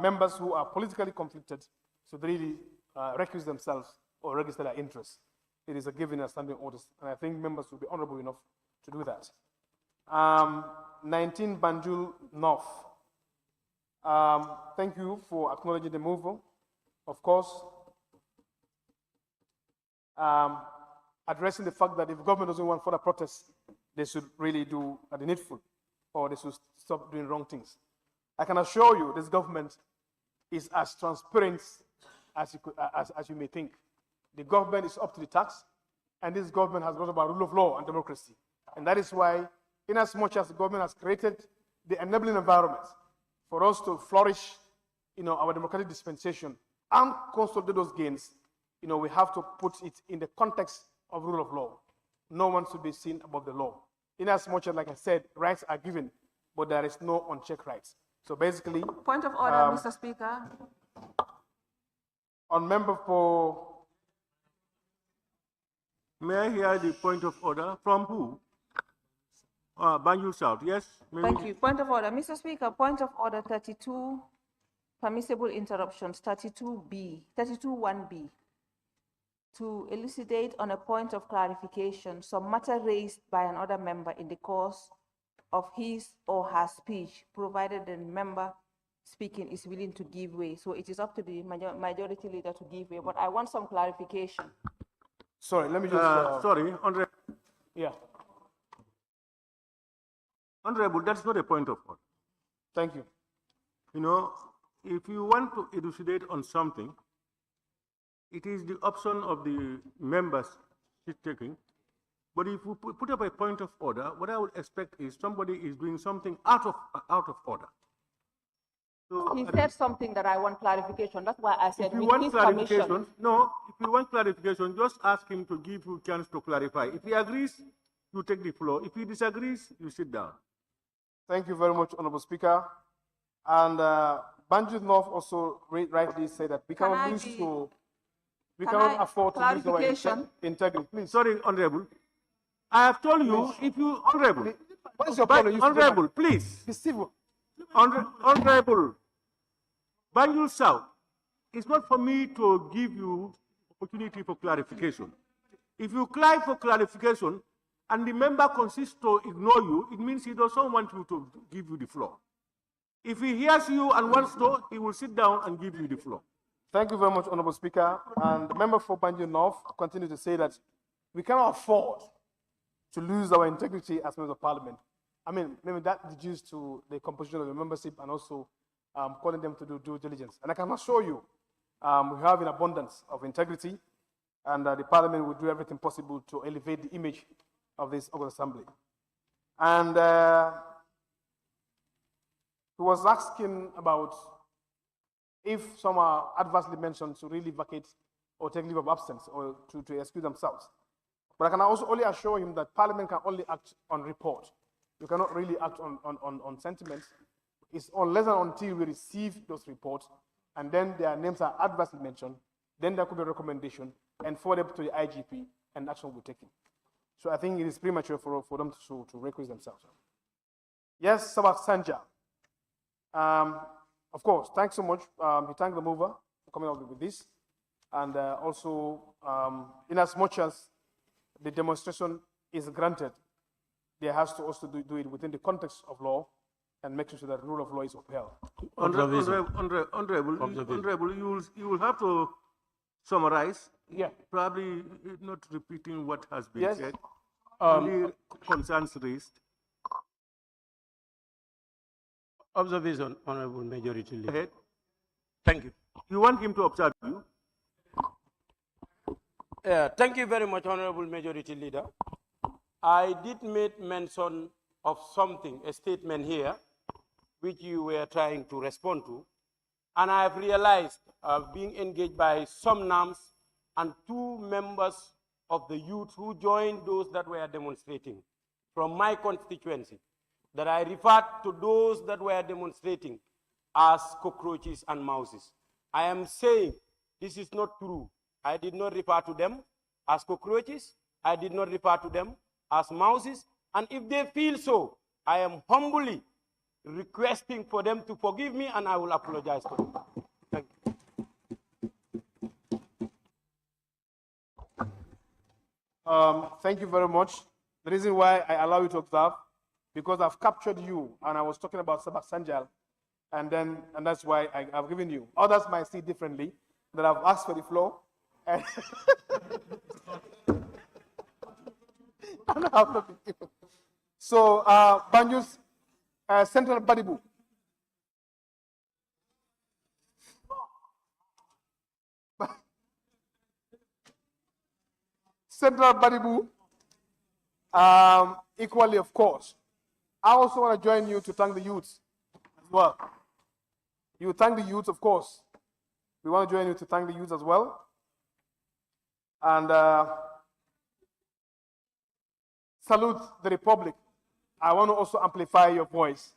members who are politically conflicted should really recuse themselves or register their interests. It is a given in our standing orders, and I think members will be honorable enough to do that. 19 Banjul North. Thank you for acknowledging the move. Of course, addressing the fact that if the government doesn't want further protests, they should really do the needful, or they should stop doing wrong things. I can assure you this government is as transparent as you may think. The government is up to the task, and this government has brought about rule of law and democracy. And that is why, in as much as the government has created the enabling environment for us to flourish, our democratic dispensation and consolidate those gains, we have to put it in the context of rule of law. No one should be seen above the law. In as much as, like I said, rights are given, but there is no unchecked rights. So basically... Point of order, Mr. Speaker. On member for... May I hear the point of order? From who? Banjul South, yes? Thank you. Point of order. Mr. Speaker, point of order 32 permissible interruptions 32(1)(b). To elucidate on a point of clarification, some matter raised by another member in the course of his or her speech, provided the member speaking is willing to give way. So it is up to the majority leader to give way, but I want some clarification. Sorry, let me just... sorry, Honorable. Yeah. Honorable, that's not a point of order. Thank you. You know, if you want to elucidate on something, it is the option of the members taking. But if you put up a point of order, what I would expect is somebody is doing something out of order. So he said something that I want clarification. That's why I said, if you with want his clarification, permission. no, if you want clarification, just ask him to give you a chance to clarify. If he agrees, you take the floor. If he disagrees, you sit down. Thank you very much, Honorable Speaker. And Banjul North also rightly said that we cannot afford to lose our integrity. Please. Sorry, Honorable. I have told you, if you, Honorable. What is your problem? Honorable, please. Be civil. Honorable, Banjul South, it's not for me to give you opportunity for clarification. If you cry for clarification and the member consists to ignore you, it means he doesn't want you to give you the floor. If he hears you and wants to, he will sit down and give you the floor. Thank you very much, Honorable Speaker. And the member for Banjul North continues to say that we cannot afford to lose our integrity as members of Parliament. I mean, maybe that is due to the composition of the membership and also calling them to do due diligence. And I can assure you, we have an abundance of integrity, and the Parliament will do everything possible to elevate the image of this August Assembly. And he was asking about if some are adversely mentioned to really vacate or take leave of absence or to excuse themselves. But I can also only assure him that Parliament can only act on report. You cannot really act on sentiments. It's unless and until we receive those reports and then their names are adversely mentioned, then there could be a recommendation and forward them to the IGP and action will be taken. So I think it is premature for them to recuse themselves. Yes, Sabak Sanja. Of course, thanks so much. He thanked the mover for coming up with this. And also, in as much as the demonstration is granted, there has to also do it within the context of law and making sure that the rule of law is upheld. Honorable, you will have to summarize. Yeah. Probably not repeating what has been Yes. said. Only concerns raised. Observation, Honorable Majority Leader. Ahead. Thank you. You want him to observe you? Thank you very much, Honorable Majority Leader. I did make mention of something, a statement here, which you were trying to respond to. And I have realized, being engaged by some NAMs and 2 members of the youth who joined those that were demonstrating from my constituency, that I referred to those that were demonstrating as cockroaches and mouses. I am saying this is not true. I did not refer to them as cockroaches. I did not refer to them as mouses. And if they feel so, I am humbly requesting for them to forgive me and I will apologize to them. Thank you. Thank you very much. The reason why I allow you to observe, because I've captured you and I was talking about Sabak Sanjal, and that's why I've given you. Others might see differently, that I've asked for the floor. And so, Banjul's Central Badibu. Central Badibu, equally, of course. I also want to join you to thank the youths as well. You thank the youths, of course. We want to join you to thank the youths as well. And salute the Republic. I want to also amplify your voice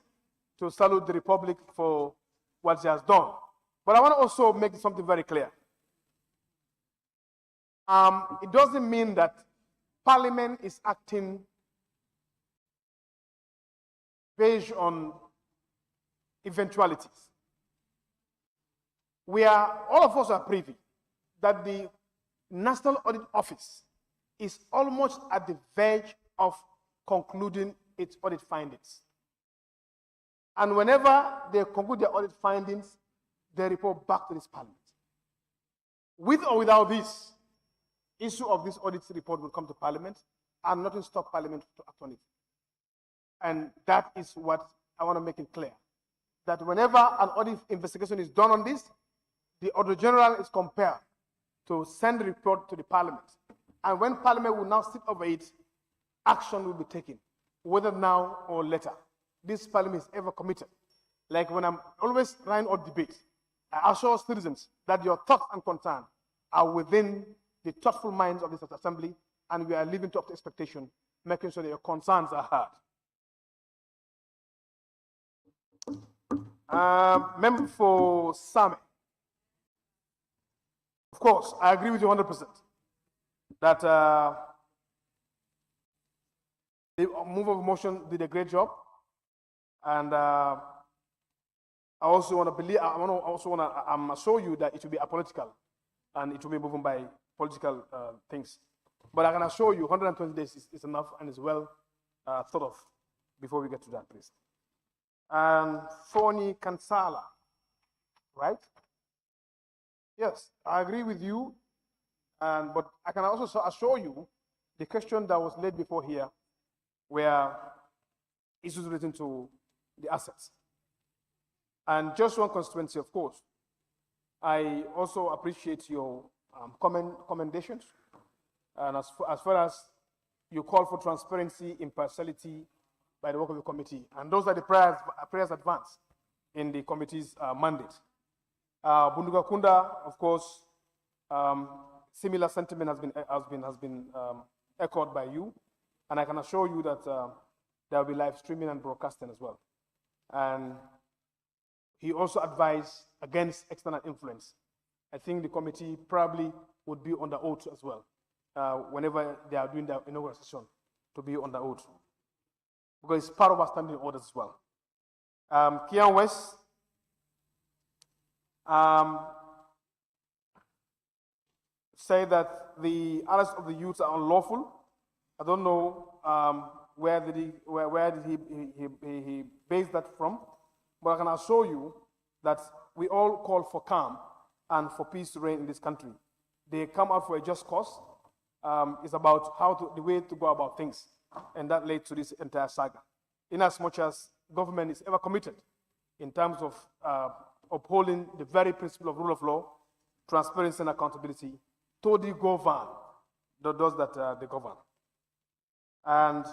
to salute the Republic for what she has done. But I want to also make something very clear. It doesn't mean that Parliament is acting based on eventualities. all of us are privy that the National Audit Office is almost at the verge of concluding its audit findings. And whenever they conclude their audit findings, they report back to this Parliament. With or without this, issue of this audit report will come to Parliament, and nothing stops Parliament to act on it. And that is what I want to make it clear, that whenever an audit investigation is done on this, the Auditor General is compelled to send the report to the Parliament. And when Parliament will now sit over it, action will be taken, whether now or later. This Parliament is ever committed. Like when I'm always running on debate, I assure citizens that your thoughts and concerns are within the thoughtful minds of this assembly, and we are living up to expectation, making sure that your concerns are heard. Member for Jammeh. Of course, I agree with you 100% that the move of motion did a great job, and I also want to believe. I'm assure you that it will be apolitical, and it will be moved by political things. But I can assure you, 120 days is enough and is well thought of before we get to that place. And Foni Kansala, right? Yes, I agree with you, but I can also assure you the question that was laid before here were issues relating to the assets. And just one constituency, of course. I also appreciate your commendations. And as far as you call for transparency, impartiality by the work of the committee. And those are the prayers advanced in the committee's mandate. Bunduga Kunda, of course, similar sentiment has been echoed by you, and I can assure you that there will be live streaming and broadcasting as well. And he also advised against external influence. I think the committee probably would be on the oath as well, whenever they are doing their inaugural session, to be on the oath, because it's part of our standing orders as well. Kian West. Say that the arrest of the youths are unlawful. I don't know where did he base that from, but I can assure you that we all call for calm and for peace to reign in this country. They come out for a just cause. It's about the way to go about things, and that led to this entire saga. In as much as government is ever committed in terms of upholding the very principle of rule of law, transparency and accountability to the govern, those that they govern. And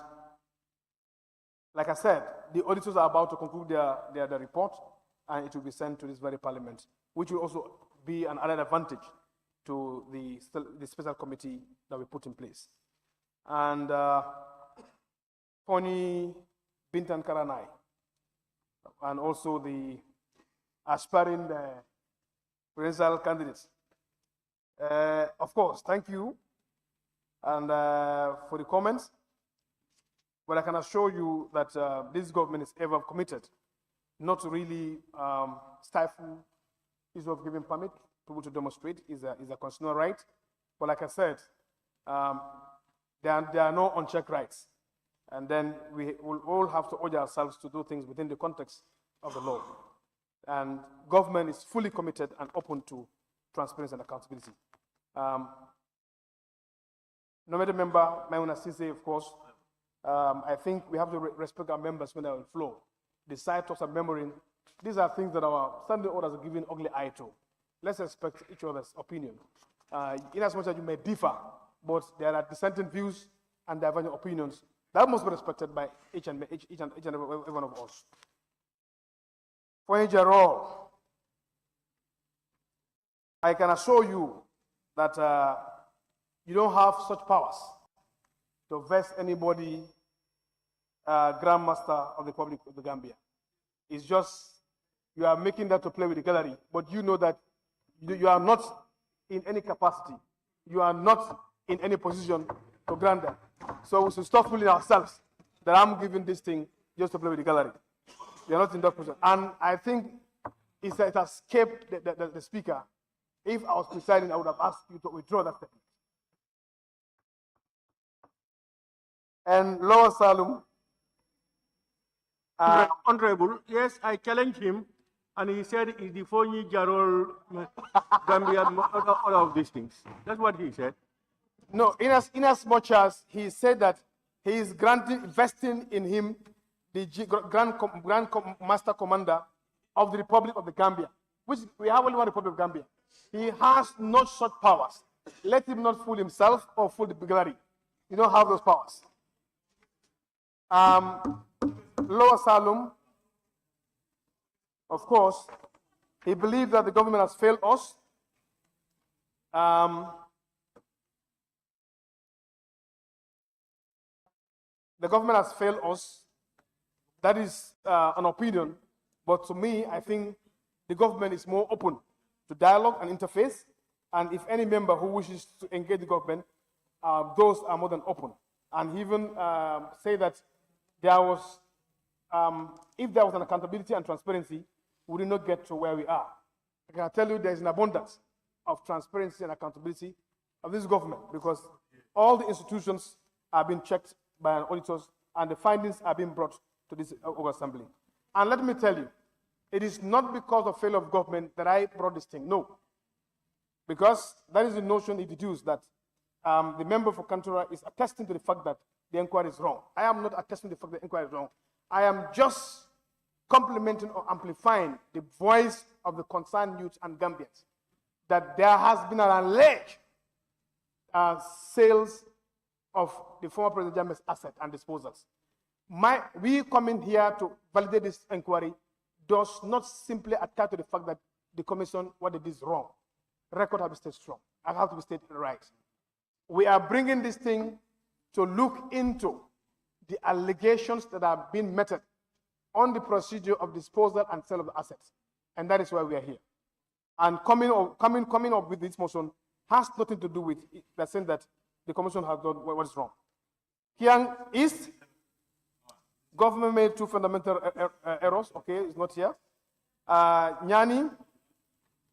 like I said, the auditors are about to conclude their report, and it will be sent to this very Parliament, which will also be an added advantage to the special committee that we put in place. And Pony Bintan Karanai, and also the aspiring presidential candidates. Of course, thank you and for the comments. But I can assure you that this government is ever committed not to really stifle issue of giving permit to people to demonstrate is a constitutional right. But like I said, there are no unchecked rights. And then we will all have to urge ourselves to do things within the context of the law. And government is fully committed and open to transparency and accountability. Nominated member Maimuna Sise, of course, I think we have to respect our members when they're on the floor. The side talks and memorying, these are things that our standing orders are giving ugly eye to. Let's respect each other's opinion. In as much as you may differ, but there are dissenting views and divergent opinions, that must be respected by each and every one of us. For Gerald, I can assure you that you don't have such powers to vest anybody Grand Master of the Republic of the Gambia. It's just you are making that to play with the gallery, but you know that you are not in any capacity. You are not in any position to grant that. So we should stop fooling ourselves that I'm giving this thing just to play with the gallery. You're not in that position. And I think it has escaped the speaker. If I was presiding, I would have asked you to withdraw that statement. And Lower Salum. Honorable, yes, I challenged him, and he said it's the Fonyi Jarol Gambia, all of these things. That's what he said. No, in as much as he said that he is vesting in him the Grand Master Commander of the Republic of the Gambia, which we have only one Republic of Gambia. He has no such powers. Let him not fool himself or fool the gallery. You don't have those powers. Lower Salum, of course, he believed that the government has failed us. The government has failed us. That is an opinion. But to me, I think the government is more open to dialogue and interface. And if any member who wishes to engage the government, those are more than open. And even say that there was, if there was an accountability and transparency, we did not get to where we are. I can tell you there's an abundance of transparency and accountability of this government because all the institutions are being checked by an auditors and the findings are being brought to this assembly. And let me tell you, it is not because of failure of government that I brought this thing, no. Because that is the notion he deduced that the member for Kantura is attesting to the fact that the inquiry is wrong. I am not attesting to the fact that the inquiry is wrong. I am just complementing or amplifying the voice of the concerned youth and Gambians that there has been an alleged sales of the former President Jammeh's asset and disposals. We coming here to validate this inquiry does not simply attach to the fact that the commission, what it is wrong. Record has to stay strong. I have to be stated right. We are bringing this thing to look into the allegations that are being met on the procedure of disposal and sale of the assets. And that is why we are here. And coming up with this motion has nothing to do with the sense that the commission has done what is wrong. Kiang East, government made two fundamental errors. Okay, it's not here. Nyani,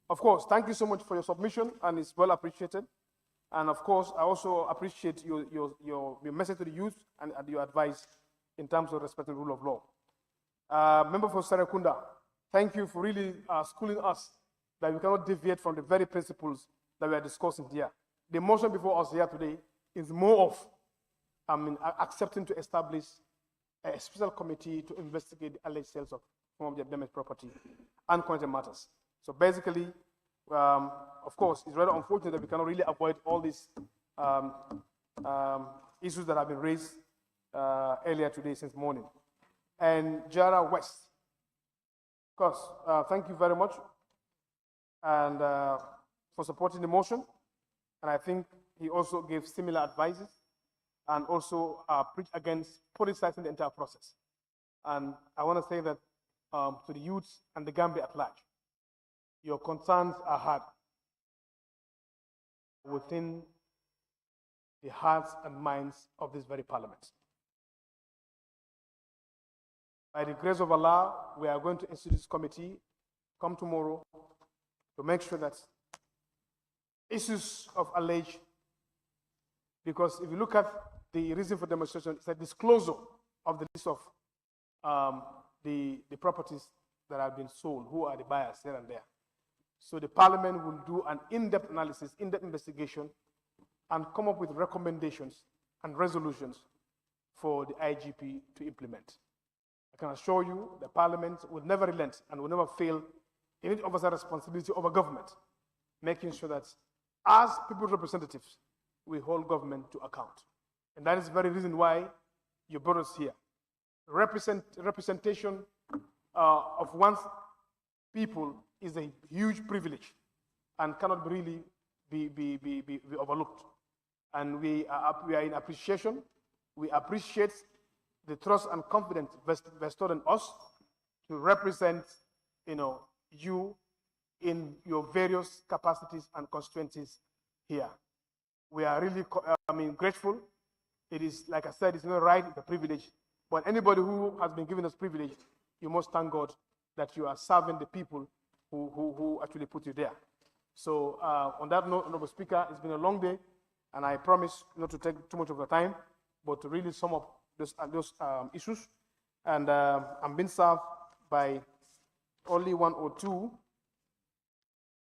of course, thank you so much for your submission, and it's well appreciated. And of course, I also appreciate your message to the youth and your advice in terms of respecting the rule of law. Member for Serekunda, thank you for really schooling us that we cannot deviate from the very principles that we are discussing here. The motion before us here today is more of accepting to establish a special committee to investigate the alleged sales of some of the damaged property and content matters. So basically, of course, it's rather unfortunate that we cannot really avoid all these issues that have been raised earlier today since morning. And Jara West, of course, thank you very much and for supporting the motion. And I think he also gave similar advices and also preached against politicizing the entire process. And I want to say that to the youths and the Gambia at large, your concerns are heard within the hearts and minds of this very parliament. By the grace of Allah, we are going to institute this committee, come tomorrow, to make sure that issues of alleged, because if you look at the reason for demonstration, it's a disclosure of the list of the properties that have been sold, who are the buyers here and there. So the parliament will do an in-depth analysis, in-depth investigation, and come up with recommendations and resolutions for the IGP to implement. I can assure you the parliament will never relent and will never fail in its oversight responsibility over government, making sure that as people's representatives, we hold government to account. And that is the very reason why you brought us here. Representation of one's people is a huge privilege and cannot really be overlooked. And we are in appreciation. We appreciate the trust and confidence bestowed on us to represent, you in your various capacities and constituencies here. We are really, grateful. It is, like I said, it's not right, it's a privilege. But anybody who has been given us privilege, you must thank God that you are serving the people who actually put you there. So on that note, Honorable Speaker, it's been a long day, and I promise not to take too much of the time, but to really sum up those issues. And I'm being served by only one or two,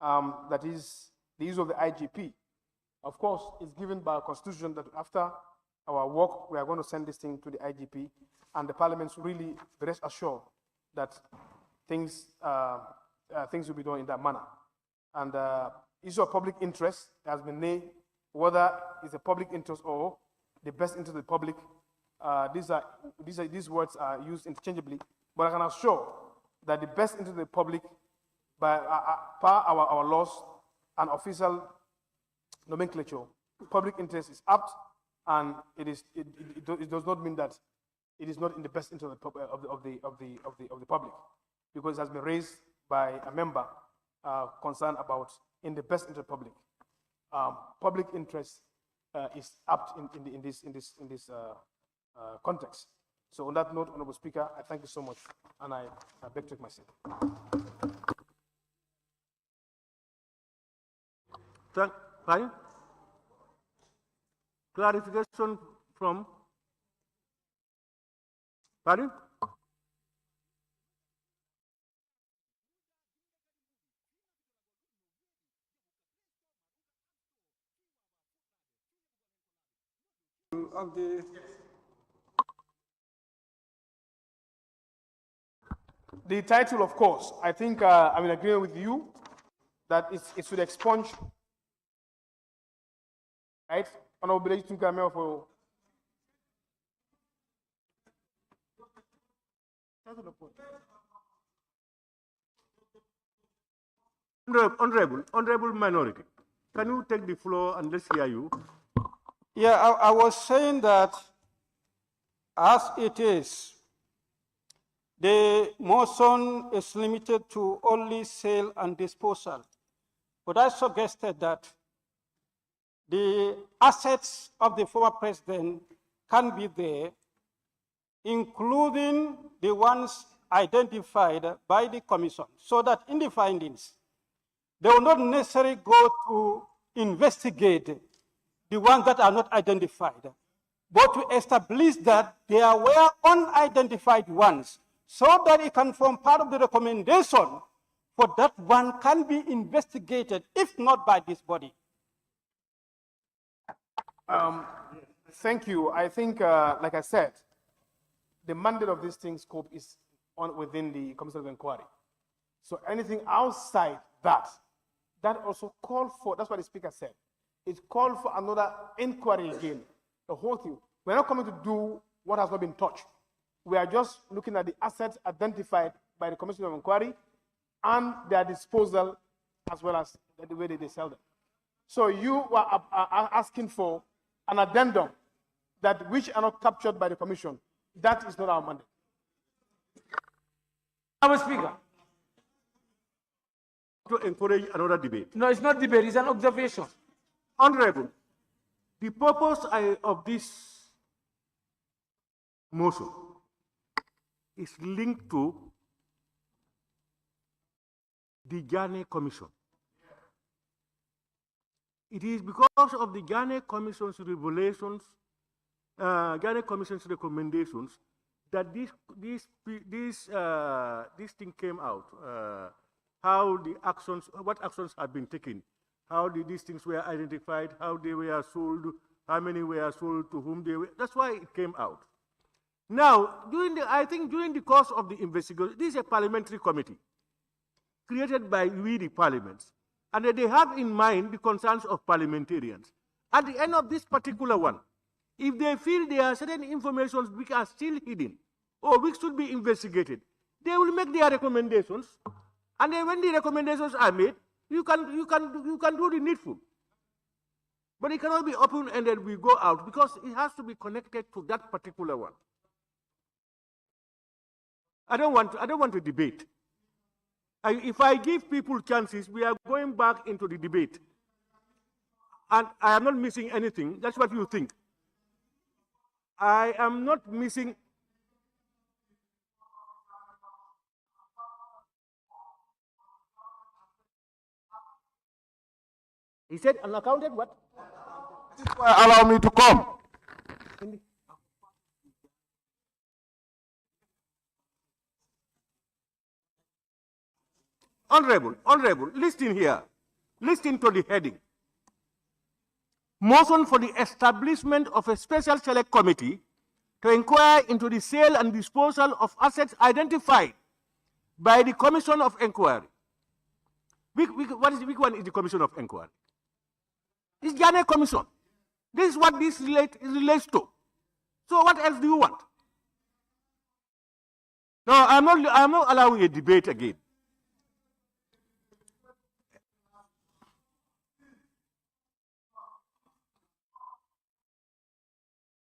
that is the use of the IGP. Of course, it's given by our constitution that after our work, we are going to send this thing to the IGP, and the parliaments really rest assured that things will be done in that manner. And issue of public interest has been named, whether it's a public interest or the best interest of the public. These words are used interchangeably, but I can assure that the best interest of the public, by per our laws and official nomenclature, public interest is apt, and it does not mean that it is not in the best interest of the public, because it has been raised by a member concerned about in the best interest of the public. Public interest is apt in this context. So on that note, Honorable Speaker, I thank you so much, and I beg to take my seat. Fine. Clarification from, pardon? Of the title, of course, I think I'm in agreement with you that it should expunge, right? Honorable Jammeh for Honorable Minority, can you take the floor and let's hear you? Yeah, I was saying that as it is, the motion is limited to only sale and disposal. But I suggested that the assets of the former president can be there, including the ones identified by the commission, so that in the findings, they will not necessarily go to investigate the ones that are not identified, but to establish that there were unidentified ones, so that it can form part of the recommendation for that one can be investigated, if not by this body. Thank you. I think, like I said, the mandate of this thing scope is within the Commission of Inquiry. So anything outside that also called for, that's what the Speaker said, it called for another inquiry again, the whole thing. We're not coming to do what has not been touched. We are just looking at the assets identified by the Commission of Inquiry and their disposal, as well as the way they sell them. So you are asking for an addendum that which are not captured by the Commission. That is not our mandate. Mr. Speaker. To encourage another debate. No, it's not debate, it's an observation. Honorable, the purpose of this motion is linked to the Jammeh Commission. It is because of the Jammeh Commission's revelations, Jammeh Commission's recommendations, that this thing came out. How the actions, what actions have been taken, how these things were identified, how they were sold, how many were sold, to whom they were. That's why it came out. Now, I think during the course of the investigation, this is a parliamentary committee created by we, the parliaments, and they have in mind the concerns of parliamentarians. At the end of this particular one, if they feel there are certain information which are still hidden or which should be investigated, they will make their recommendations. And then when the recommendations are made, you can do the needful. But it cannot be open-ended, we go out, because it has to be connected to that particular one. I don't want to debate. If I give people chances, we are going back into the debate. And I am not missing anything. That's what you think. I am not missing. He said unaccounted what? This is why allow me to come. Honorable, listen here. Listen to the heading. Motion for the establishment of a special select committee to inquire into the sale and disposal of assets identified by the Commission of Inquiry. Which one is the Commission of Inquiry? It's Jammeh Commission. This is what this relates to. So what else do you want? No, I'm not allowing a debate again.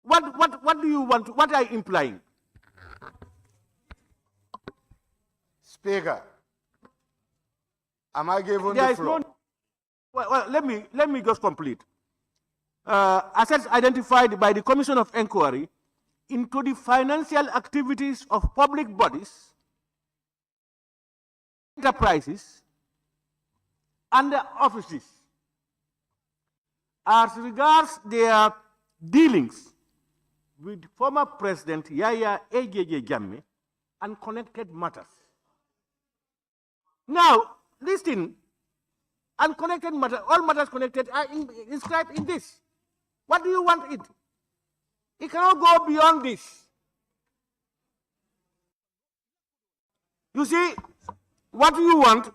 What do you want? What are you implying? Speaker, am I given the floor? Well, let me just complete. Assets identified by the Commission of Inquiry into the financial activities of public bodies, enterprises, and offices, as regards their dealings with former President Yahya Jammeh and connected matters. Now, listen, unconnected matters, all matters connected are inscribed in this. What do you want it? It cannot go beyond this. You see, what do you want,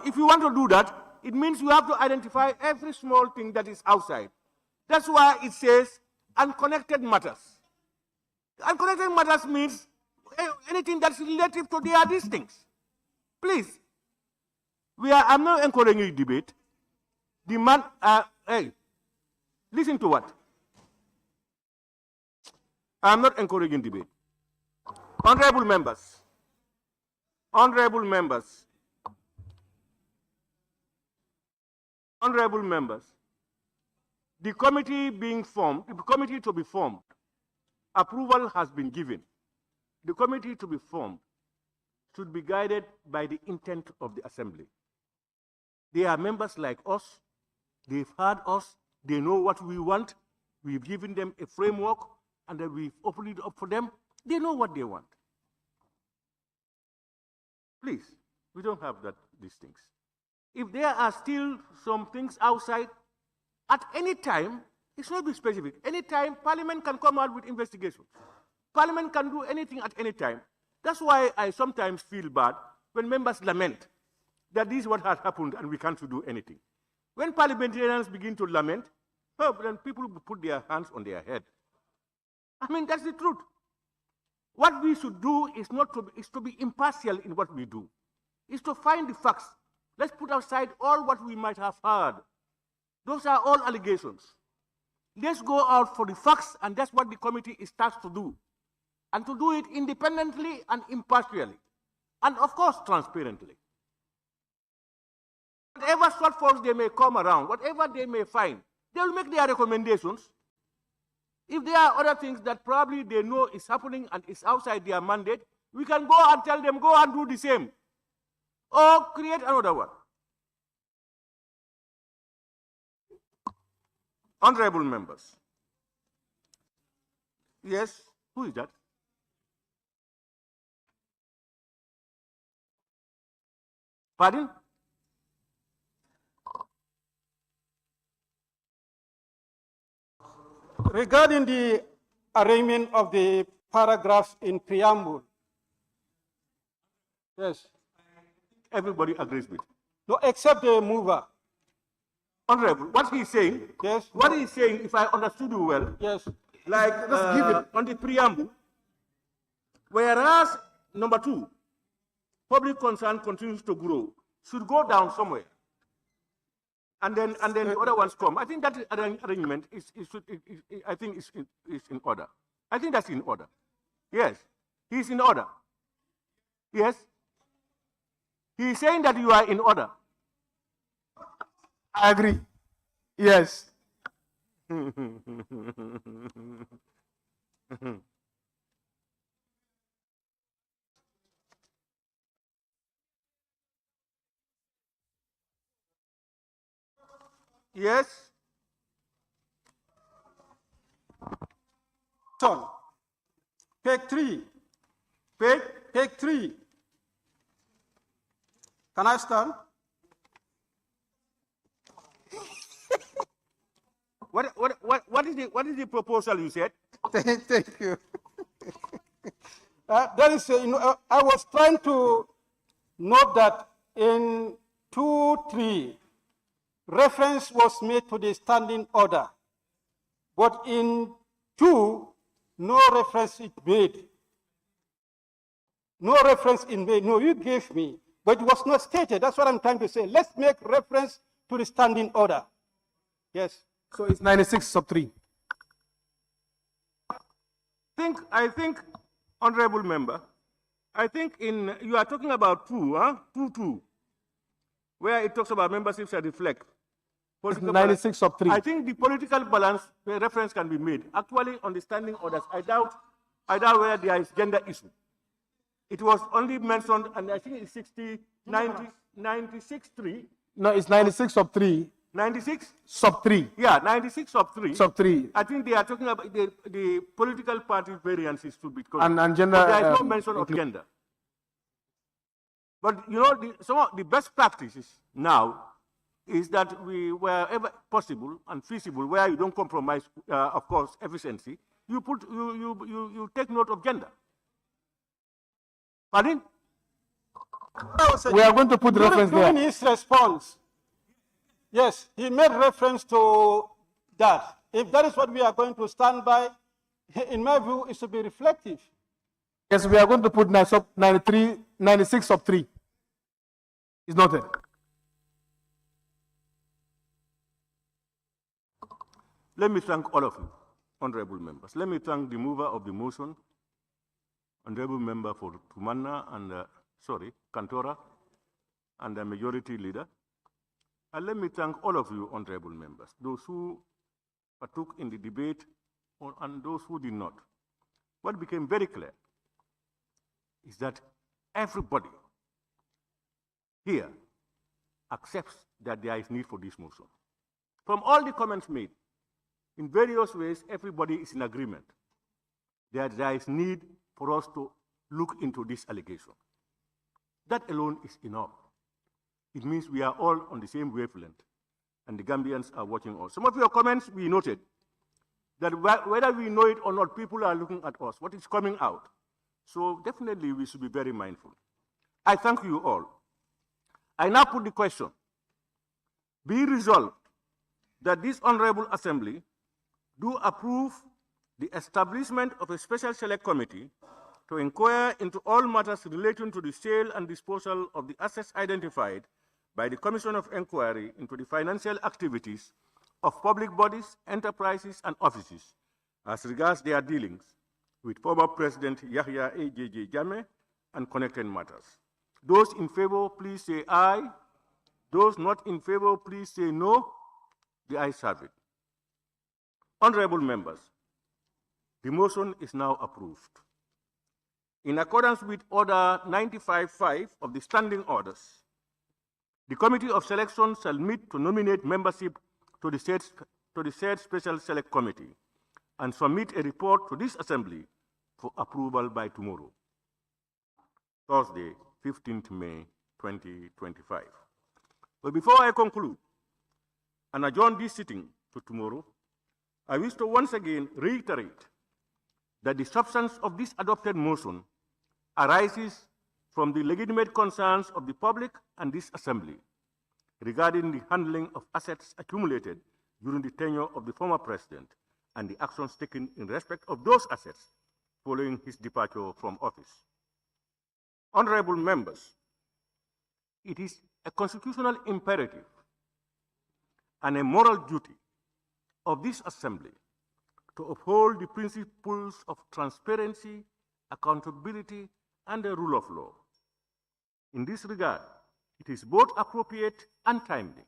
if you want to do that, it means you have to identify every small thing that is outside. That's why it says unconnected matters. Unconnected matters means anything that's relative to these things. Please, I'm not encouraging a debate. Hey, listen to what? I'm not encouraging debate. Honorable members, the committee being formed, the committee to be formed, approval has been given. The committee to be formed should be guided by the intent of the assembly. They are members like us. They've heard us. They know what we want. We've given them a framework, and then we've opened it up for them. They know what they want. Please, we don't have these things. If there are still some things outside, at any time, it's not be specific. Any time, Parliament can come out with investigations. Parliament can do anything at any time. That's why I sometimes feel bad when members lament that this is what has happened and we can't do anything. When parliamentarians begin to lament, then people put their hands on their head. I mean, that's the truth. What we should do is to be impartial in what we do. Is to find the facts. Let's put aside all what we might have heard. Those are all allegations. Let's go out for the facts, and that's what the committee is tasked to do. And to do it independently and impartially. And of course, transparently. Whatever shortfalls they may come around, whatever they may find, they will make their recommendations. If there are other things that probably they know is happening and is outside their mandate, we can go and tell them, go and do the same. Or create another one. Honorable members. Yes, who is that? Pardon? Regarding the arrangement of the paragraphs in preamble. Yes. Everybody agrees with. No, except the mover. Honorable, what he's saying, yes. What he's saying, if I understood you well, yes. Like on the preamble, whereas number 2, public concern continues to grow, should go down somewhere. And then the other ones come. I think that arrangement is in order. I think that's in order. Yes, he's in order. Yes, he's saying that you are in order. I agree. Yes. Yes. Turn. Page 3. Page 3. Can I stand? What is the proposal you said? Thank you. That is, I was trying to note that in 2.3, reference was made to the standing order, but in 2, no reference is made. No reference is made. No, you gave me, but it was not stated. That's what I'm trying to say. Let's make reference to the standing order. Yes. So it's 96 sub 3. I think, honorable member, I think you are talking about 2, where it talks about membership shall reflect. 96 sub 3. I think the political balance reference can be made. Actually, on the standing orders, I doubt whether there is gender issue. It was only mentioned, and I think it's 96.3. No, it's 96 sub 3. 96? Sub 3. Yeah, 96 sub 3. Sub 3. I think they are talking about the political party variances to be and gender. But there is no mention of gender. But you know, some of the best practices now is that wherever possible and feasible, where you don't compromise, of course, efficiency, you take note of gender. Pardon? We are going to put reference there. In his response, yes, he made reference to that. If that is what we are going to stand by, in my view, it should be reflective. Yes, we are going to put 96 sub 3. It's noted. Let me thank all of you, honorable members. Let me thank the mover of the motion, honorable member for Tumanna and, Kantora, and the majority leader. And let me thank all of you, honorable members, those who partook in the debate and those who did not. What became very clear is that everybody here accepts that there is need for this motion. From all the comments made, in various ways, everybody is in agreement that there is need for us to look into this allegation. That alone is enough. It means we are all on the same wavelength, and the Gambians are watching us. Some of your comments, we noted that whether we know it or not, people are looking at us, what is coming out. So definitely we should be very mindful. I thank you all. I now put the question, be resolved that this Honorable Assembly do approve the establishment of a special select committee to inquire into all matters relating to the sale and disposal of the assets identified by the Commission of Inquiry into the financial activities of public bodies, enterprises, and offices as regards their dealings with former President Yahya A.J.J. Jammeh and connected matters. Those in favor, please say aye. Those not in favor, please say no. The ayes have it. Honorable members, the motion is now approved. In accordance with Order 95.5 of the Standing Orders, the Committee of Selection shall meet to nominate membership to the said Special Select Committee and submit a report to this Assembly for approval by tomorrow, Thursday, 15th May 2025. But before I conclude and adjourn this sitting to tomorrow, I wish to once again reiterate that the substance of this adopted motion arises from the legitimate concerns of the public and this Assembly regarding the handling of assets accumulated during the tenure of the former President and the actions taken in respect of those assets following his departure from office. Honorable members, it is a constitutional imperative and a moral duty of this Assembly to uphold the principles of transparency, accountability, and the rule of law. In this regard, it is both appropriate and timely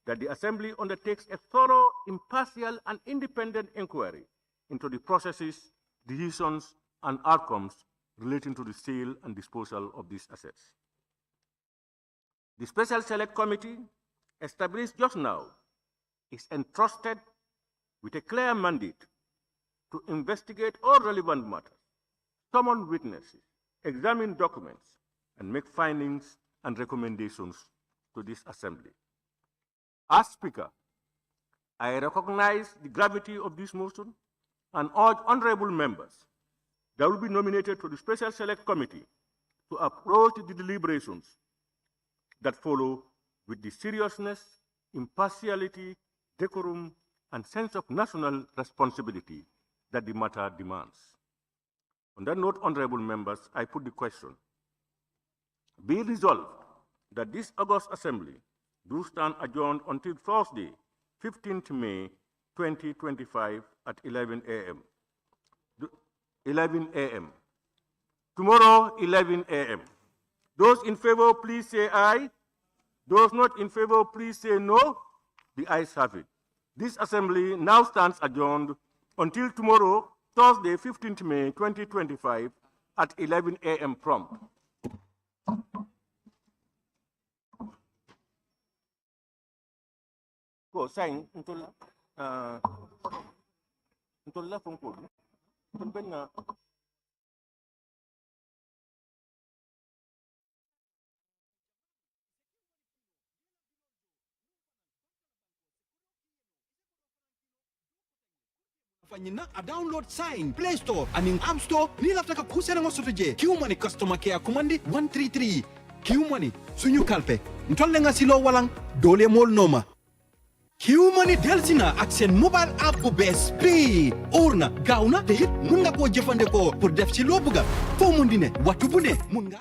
that the Assembly undertakes a thorough, impartial, and independent inquiry into the processes, decisions, and outcomes relating to the sale and disposal of these assets. The Special Select Committee, established just now, is entrusted with a clear mandate to investigate all relevant matters, summon witnesses, examine documents, and make findings and recommendations to this Assembly. As Speaker, I recognize the gravity of this motion and urge honorable members that will be nominated to the Special Select Committee to approach the deliberations that follow with the seriousness, impartiality, decorum, and sense of national responsibility that the matter demands. On that note, honorable members, I put the question. Be resolved that this August Assembly do stand adjourned until Thursday, 15th May 2025 at 11 a.m. 11 a.m. Tomorrow, 11 a.m. Those in favor, please say aye. Those not in favor, please say no. The ayes have it. This Assembly now stands adjourned until tomorrow, Thursday, 15th May 2025 at 11 a.m. prompt. Ko saying untul la fongko untul ben na fanyina a download sign Play Store and App Store ni lafta ka kusena ngosoto je Q-Money customer care commandi 133 Q-Money suñu kalpe ntolle nga silo walang dole mol noma Q-Money delsina ak sen mobile app bu bes bi orna gawna te hit mun nga ko jëfandikoo pour def ci lo bëgga fo mun di ne waxtu bu ne mun nga